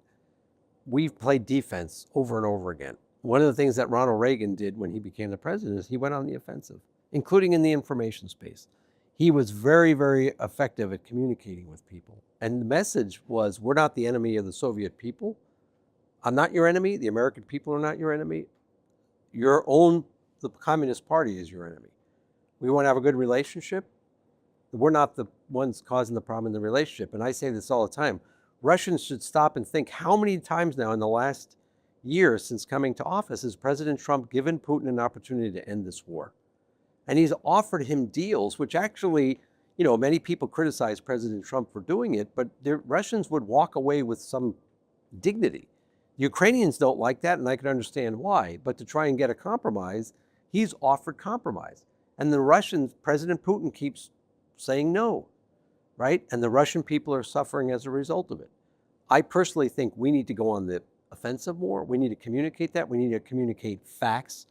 We've played defense over and over again. One of the things that Ronald Reagan did when he became the president is he went on the offensive, including in the information space. He was very, very effective at communicating with people. And the message was, we're not the enemy of the Soviet people. I'm not your enemy. The American people are not your enemy. The Communist Party is your enemy. We want to have a good relationship. We're not the ones causing the problem in the relationship. And I say this all the time. Russians should stop and think, how many times now in the last year since coming to office has President Trump given Putin an opportunity to end this war? And he's offered him deals, which actually, you know, many people criticize President Trump for doing it, but the Russians would walk away with some dignity. The Ukrainians don't like that, and I can understand why. But to try and get a compromise, he's offered compromise. And the Russians, President Putin keeps saying no, right? And the Russian people are suffering as a result of it. I personally think we need to go on the offensive more. We need to communicate that. We need to communicate facts.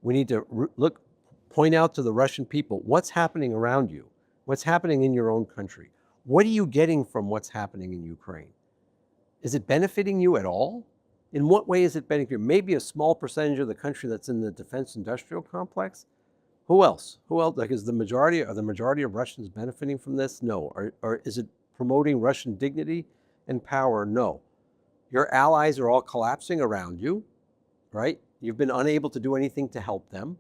We need to point out to the Russian people what's happening around you, what's happening in your own country. What are you getting from what's happening in Ukraine? Is it benefiting you at all? In what way is it benefiting you? Maybe a small percentage of the country that's in the defense industrial complex? Who else? Who else? Like, are the majority of Russians benefiting from this? No. Or is it promoting Russian dignity and power? No. Your allies are all collapsing around you, right? You've been unable to do anything to help them.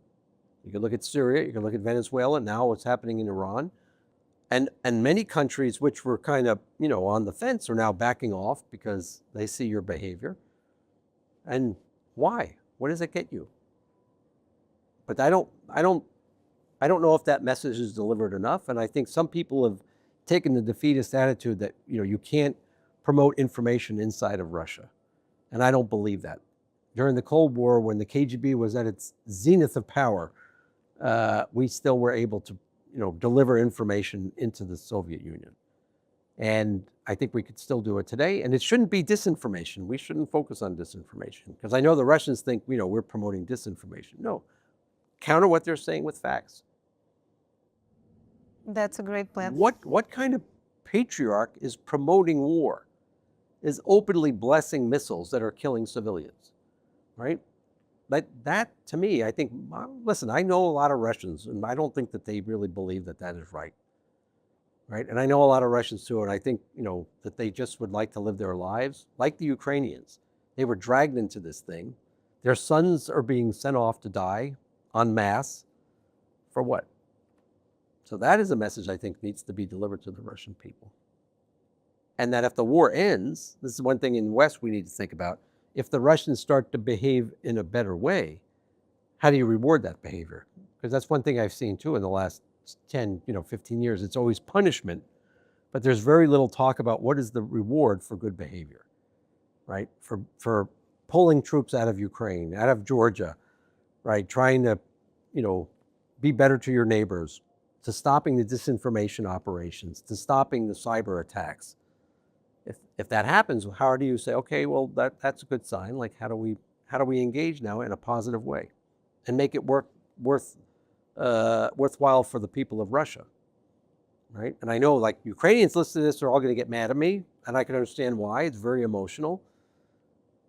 You can look at Syria, you can look at Venezuela, now what's happening in Iran. And many countries which were kind of, you know, on the fence are now backing off because they see your behavior. And why? What does it get you? But I don't know if that message is delivered enough. And I think some people have taken the defeatist attitude that, you know, you can't promote information inside of Russia. And I don't believe that. During the Cold War, when the KGB was at its zenith of power, we still were able to, you know, deliver information into the Soviet Union. And I think we could still do it today. And it shouldn't be disinformation. We shouldn't focus on disinformation. Because I know the Russians think, you know, we're promoting disinformation. No. Counter what they're saying with facts. That's a great plan. What kind of patriarch is promoting war, is openly blessing missiles that are killing civilians, right? But that, to me, I think, listen, I know a lot of Russians, and I don't think that they really believe that that is right, right? And I know a lot of Russians too, and I think, you know, that they just would like to live their lives like the Ukrainians. They were dragged into this thing. Their sons are being sent off to die en masse. For what? So that is a message I think needs to be delivered to the Russian people. And that if the war ends, this is one thing in the West we need to think about, if the Russians start to behave in a better way, how do you reward that behavior? Because that's one thing I've seen too in the last 10, 15 years. It's always punishment, but there's very little talk about what is the reward for good behavior, right? For pulling troops out of Ukraine, out of Georgia, right? Trying to, be better to your neighbors, to stopping the disinformation operations, to stopping the cyber attacks. If that happens, how do you say, okay, well, that's a good sign. Like, how do we engage now in a positive way and make it worthwhile for the people of Russia? right? And I know like Ukrainians listening to this are all going to get mad at me, and I can understand why. It's very emotional.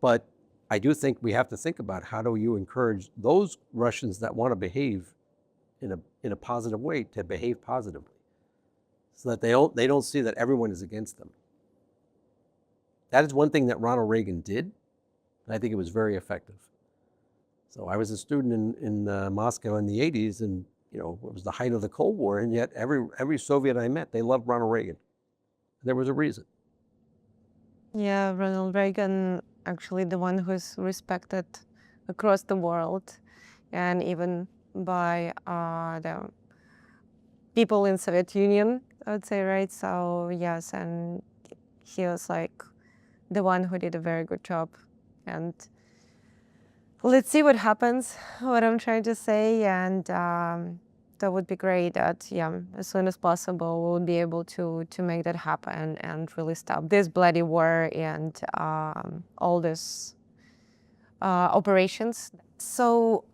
But I do think we have to think about how do you encourage those Russians that want to behave in a positive way to behave positively, so that they don't see that everyone is against them. That is one thing that Ronald Reagan did, and I think it was very effective. So I was a student in Moscow in the 80s, and it was the height of the Cold War, and yet every Soviet I met, they loved Ronald Reagan. There was a reason. Yeah, Ronald Reagan, actually the one who's respected across the world, and even by the people in Soviet Union, I would say, right? So yes, and he was like the one who did a very good job. And let's see what happens, what I'm trying to say. And that would be great that, yeah, as soon as possible, we'll be able to make that happen and really stop this bloody war and all these operations. So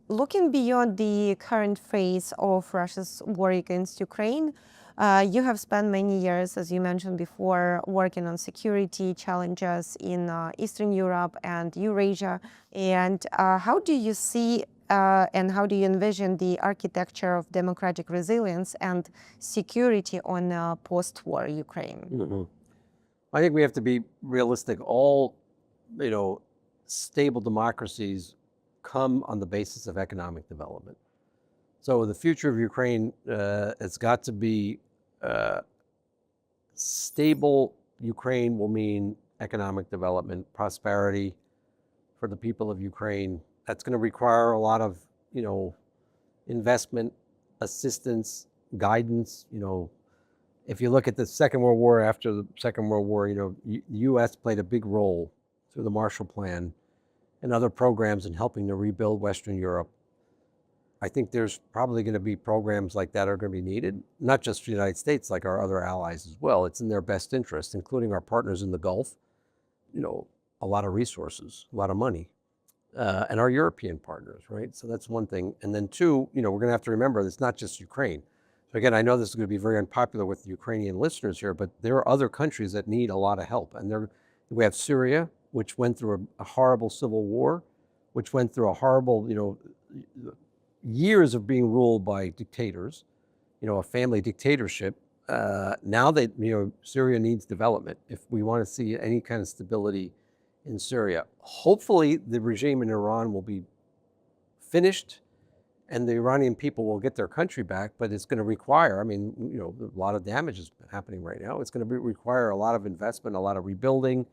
looking beyond the current phase of Russia's war against Ukraine, you have spent many years, as you mentioned before, working on security challenges in Eastern Europe and Eurasia. And how do you see and how do you envision the architecture of democratic resilience and security on post-war Ukraine? Mm-hmm. I think we have to be realistic. All, stable democracies come on the basis of economic development. So the future of Ukraine has got to be stable. Ukraine will mean economic development, prosperity for the people of Ukraine. That's going to require a lot of, investment, assistance, guidance. If you look at the Second World War, after the Second World War, the U.S. played a big role through the Marshall Plan and other programs in helping to rebuild Western Europe. I think there's probably going to be programs like that are going to be needed, not just for the United States, like our other allies as well. It's in their best interest, including our partners in the Gulf, a lot of resources, a lot of money, and our European partners, right? So that's one thing. And then two, we're going to have to remember it's not just Ukraine. So again, I know this is going to be very unpopular with the Ukrainian listeners here, but there are other countries that need a lot of help. And we have Syria, which went through a horrible civil war, which went through a horrible, years of being ruled by dictators, a family dictatorship. Now that, Syria needs development if we want to see any kind of stability in Syria. Hopefully the regime in Iran will be finished and the Iranian people will get their country back, but it's going to require, a lot of damage is happening right now. It's going to require a lot of investment, a lot of rebuilding.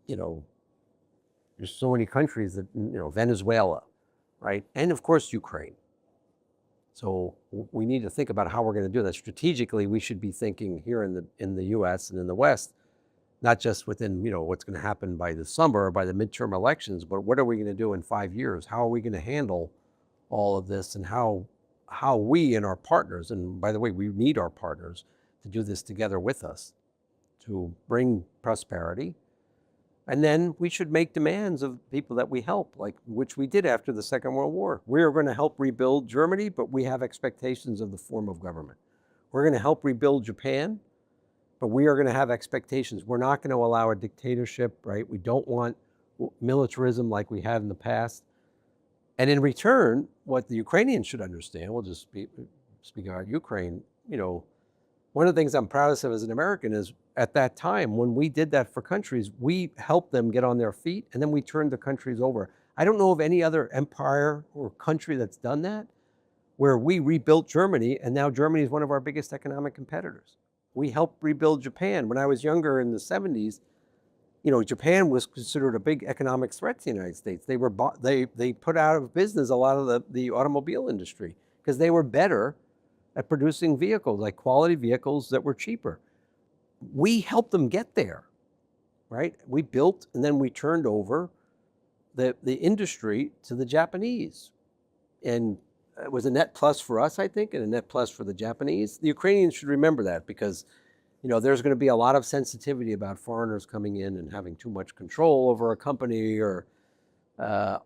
There's so many countries that, Venezuela, right? And of course, Ukraine. So we need to think about how we're going to do that. Strategically, we should be thinking here in the US and in the West, not just within, what's going to happen by the summer or by the midterm elections, but what are we going to do in 5 years? How are we going to handle all of this, and how we and our partners, and by the way, we need our partners to do this together with us to bring prosperity. And then we should make demands of people that we help, like which we did after the Second World War. We are going to help rebuild Germany, but we have expectations of the form of government. We're going to help rebuild Japan, but we are going to have expectations. We're not going to allow a dictatorship, right? We don't want militarism like we had in the past. And in return, what the Ukrainians should understand, we'll just speak about Ukraine, one of the things I'm proudest of as an American is at that time, when we did that for countries, we helped them get on their feet and then we turned the countries over. I don't know of any other empire or country that's done that, where we rebuilt Germany and now Germany is one of our biggest economic competitors. We helped rebuild Japan. When I was younger in the 70s, Japan was considered a big economic threat to the United States. They put out of business a lot of the automobile industry because they were better at producing vehicles, like quality vehicles that were cheaper. We helped them get there, right? We built and then we turned over the industry to the Japanese. And it was a net plus for us, I think, and a net plus for the Japanese. The Ukrainians should remember that because there's going to be a lot of sensitivity about foreigners coming in and having too much control over a company or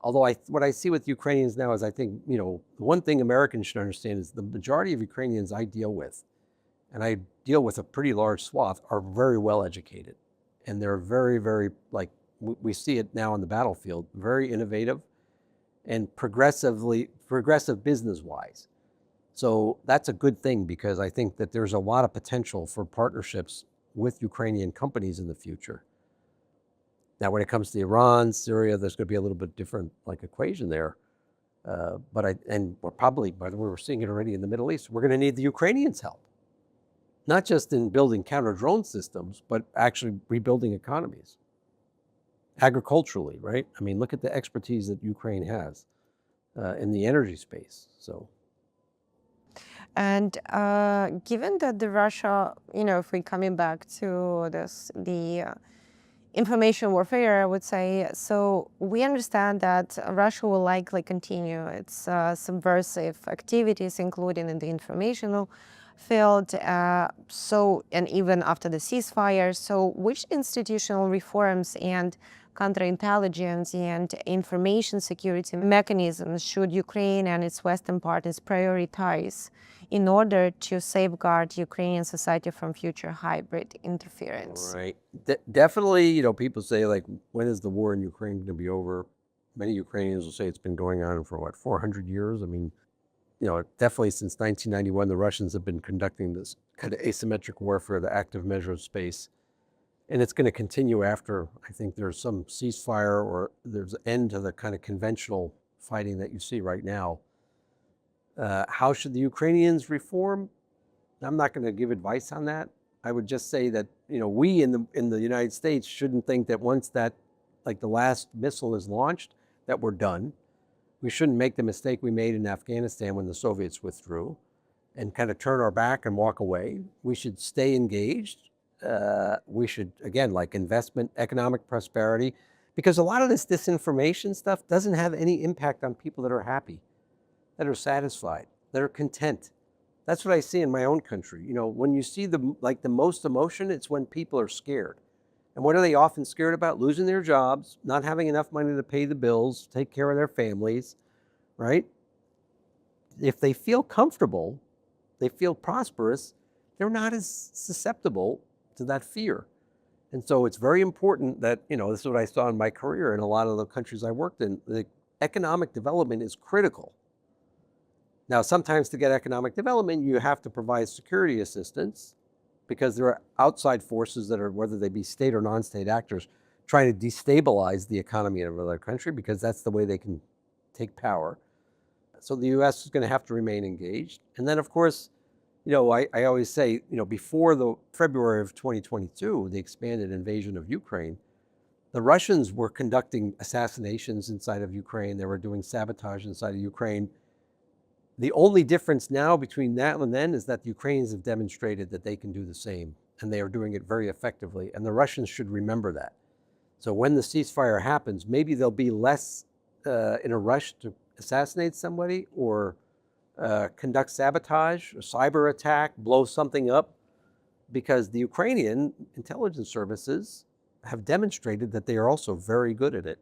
although what I see with Ukrainians now is I think, the one thing Americans should understand is the majority of Ukrainians I deal with and I deal with a pretty large swath, are very well educated. And they're very, very, like, we see it now on the battlefield, very innovative and progressive business-wise. So that's a good thing, because I think that there's a lot of potential for partnerships with Ukrainian companies in the future. Now, when it comes to Iran, Syria, there's going to be a little bit different equation there. And we're probably, by the way, we're seeing it already in the Middle East, we're going to need the Ukrainians' help. Not just in building counter-drone systems, but actually rebuilding economies. Agriculturally, right? I mean, look at the expertise that Ukraine has in the energy space, so. And given that the Russia, if we're coming back to this, the information warfare, I would say, so we understand that Russia will likely continue its subversive activities, including in the informational field, and even after the ceasefire. So which institutional reforms and counterintelligence and information security mechanisms should Ukraine and its Western partners prioritize in order to safeguard Ukrainian society from future hybrid interference? Right. Definitely, people say, like, when is the war in Ukraine going to be over? Many Ukrainians will say it's been going on for, 400 years? I mean, definitely since 1991, the Russians have been conducting this kind of asymmetric warfare, the active measure of space. And it's going to continue after, I think, there's some ceasefire or there's an end to the kind of conventional fighting that you see right now. How should the Ukrainians reform? I'm not going to give advice on that. I would just say that, we in the United States shouldn't think that once that, the last missile is launched, that we're done. We shouldn't make the mistake we made in Afghanistan when the Soviets withdrew and kind of turn our back and walk away. We should stay engaged. We should, again, investment, economic prosperity, because a lot of this disinformation stuff doesn't have any impact on people that are happy, that are satisfied, that are content. That's what I see in my own country. When you see the most emotion, it's when people are scared. And what are they often scared about? Losing their jobs, not having enough money to pay the bills, take care of their families, right? If they feel comfortable, they feel prosperous, they're not as susceptible to that fear. And so it's very important that, this is what I saw in my career in a lot of the countries I worked in, the economic development is critical. Now, sometimes to get economic development, you have to provide security assistance, because there are outside forces that are, whether they be state or non-state actors, trying to destabilize the economy of another country, because that's the way they can take power. So the U.S. is going to have to remain engaged. And then, of course, I always say, before the February of 2022, the expanded invasion of Ukraine, the Russians were conducting assassinations inside of Ukraine. They were doing sabotage inside of Ukraine. The only difference now between that and then is that the Ukrainians have demonstrated that they can do the same, and they are doing it very effectively. And the Russians should remember that. So when the ceasefire happens, maybe they'll be less in a rush to assassinate somebody or conduct sabotage, a cyber attack, blow something up, because the Ukrainian intelligence services have demonstrated that they are also very good at it.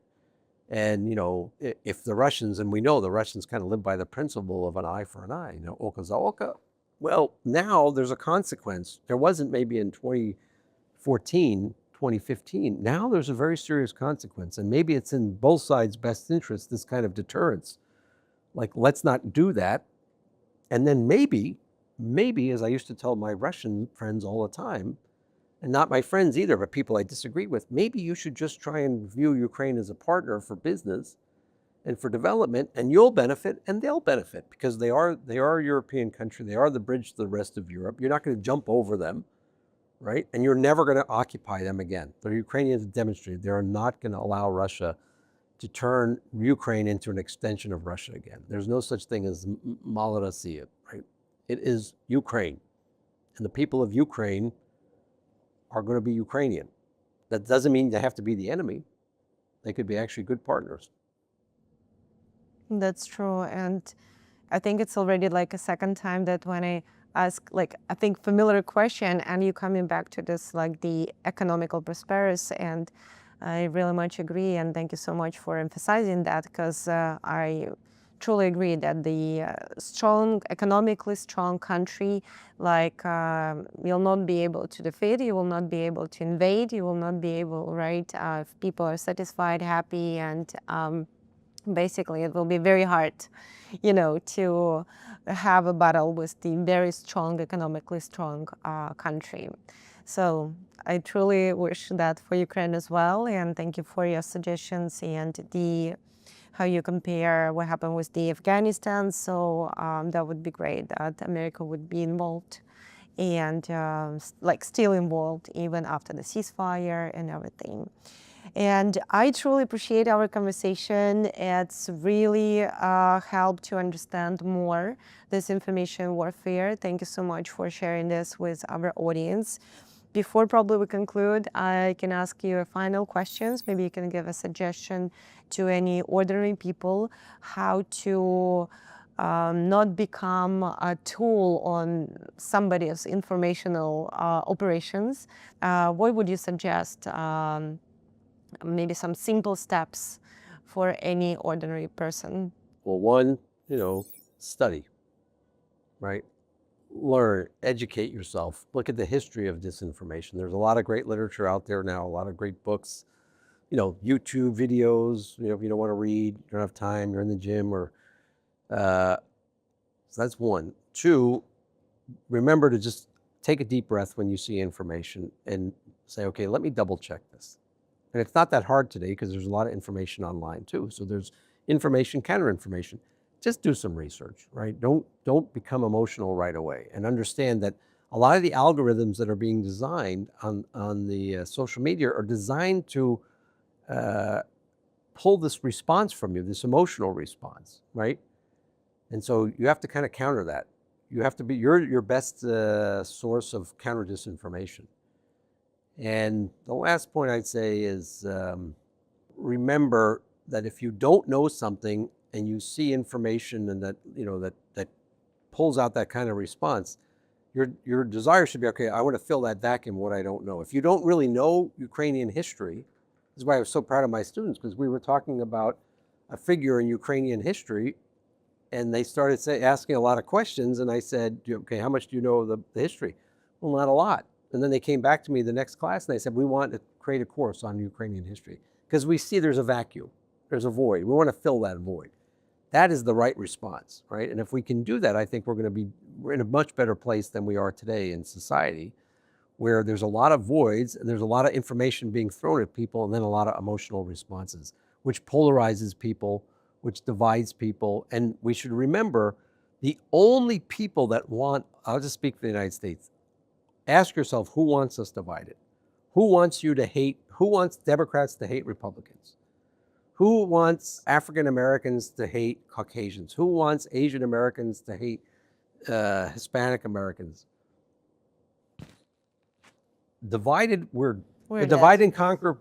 And, if the Russians, and we know the Russians kind of live by the principle of an eye for an eye, oka za oka. Well, now there's a consequence. There wasn't maybe in 2014, 2015. Now there's a very serious consequence. And maybe it's in both sides' best interest, this kind of deterrence. Let's not do that. And then maybe, as I used to tell my Russian friends all the time, and not my friends either, but people I disagree with, maybe you should just try and view Ukraine as a partner for business and for development, and you'll benefit and they'll benefit, because they are a European country. They are the bridge to the rest of Europe. You're not going to jump over them, right? And you're never going to occupy them again. The Ukrainians have demonstrated they are not going to allow Russia to turn Ukraine into an extension of Russia again. There's no such thing as Malorossiya, right? It is Ukraine. And the people of Ukraine are going to be Ukrainian. That doesn't mean they have to be the enemy. They could be actually good partners. That's true. And I think it's already a second time that when I ask I think familiar question, and you coming back to this the economical prosperity, and I really much agree, and thank you so much for emphasizing that, because I truly agree that the economically strong country, like, you'll not be able to defeat, you will not be able to invade, you will not be able, right, if people are satisfied, happy, and basically it will be very hard, you know, to have a battle with the very strong, economically strong country. So I truly wish that for Ukraine as well, and thank you for your suggestions and how you compare what happened with the Afghanistan. So that would be great that America would be involved and like still involved even after the ceasefire and everything. And I truly appreciate our conversation. It's really helped to understand more this information warfare. Thank you so much for sharing this with our audience. Before probably we conclude, I can ask you final questions. Maybe you can give a suggestion to any ordinary people how to not become a tool on somebody's informational operations. What would you suggest? Maybe some simple steps for any ordinary person? Well, one, study, right? Learn, educate yourself. Look at the history of disinformation. There's a lot of great literature out there now, a lot of great books, YouTube videos, if you don't want to read, you don't have time, you're in the gym, or so that's one. Two, remember to just take a deep breath when you see information and say, okay, let me double check this. And it's not that hard today because there's a lot of information online too. So there's information, counter-information. Just do some research, right? Don't become emotional right away, and understand that a lot of the algorithms that are being designed on the social media are designed to pull this response from you, this emotional response, right? And so you have to kind of counter that. You have to be your best source of counter disinformation. And the last point I'd say is remember that if you don't know something and you see information and that that pulls out that kind of response, your desire should be, okay, I want to fill that vacuum what I don't know. If you don't really know Ukrainian history, this is why I was so proud of my students, because we were talking about a figure in Ukrainian history, and they started asking a lot of questions, and I said, okay, how much do you know of the history? Well, not a lot. And then they came back to me the next class and they said, we want to create a course on Ukrainian history because we see there's a vacuum, there's a void. We want to fill that void. That is the right response, right? And if we can do that, I think we're in a much better place than we are today in society, where there's a lot of voids and there's a lot of information being thrown at people and then a lot of emotional responses, which polarizes people, which divides people. And we should remember the only people that I'll just speak for the United States. Ask yourself, who wants us divided? Who wants Democrats to hate Republicans? Who wants African Americans to hate Caucasians? Who wants Asian Americans to hate Hispanic Americans? Divided, we're the divide and conquer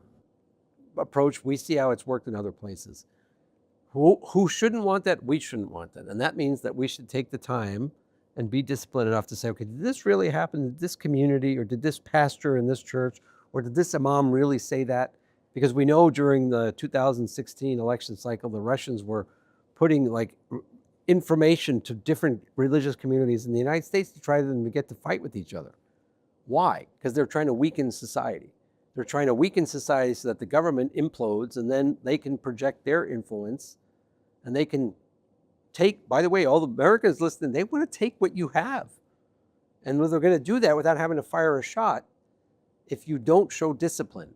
approach. We see how it's worked in other places. Who shouldn't want that? We shouldn't want that. And that means that we should take the time and be disciplined enough to say, okay, did this really happen in this community, or did this pastor in this church, or did this imam really say that? Because we know during the 2016 election cycle, the Russians were putting information to different religious communities in the United States to try them to get to fight with each other. Why? Because they're trying to weaken society. They're trying to weaken society so that the government implodes, and then they can project their influence, and they can take, by the way, all the Americans listening, they want to take what you have. And they're going to do that without having to fire a shot if you don't show discipline.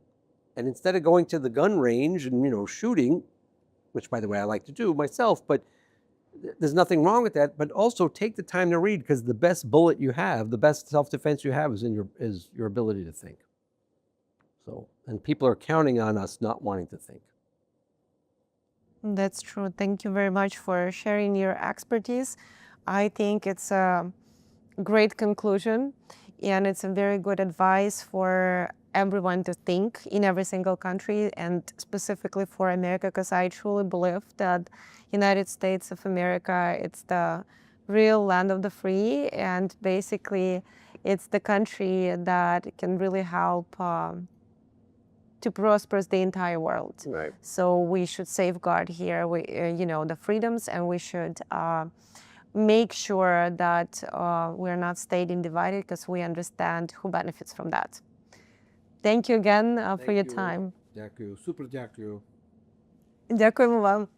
And instead of going to the gun range and, shooting, which, by the way, I like to do myself, but there's nothing wrong with that, but also take the time to read, because the best bullet you have, the best self-defense you have is your ability to think. So, and people are counting on us not wanting to think. That's true. Thank you very much for sharing your expertise. I think it's a great conclusion, and it's a very good advice for everyone to think in every single country, and specifically for America, because I truly believe that United States of America, it's the real land of the free, and basically it's the country that can really help to prosper the entire world. Right. So we should safeguard here, the freedoms, and we should make sure that we're not staying divided, because we understand who benefits from that. Thank you again for your time. Дякую. Супер дякую. Дякуємо вам.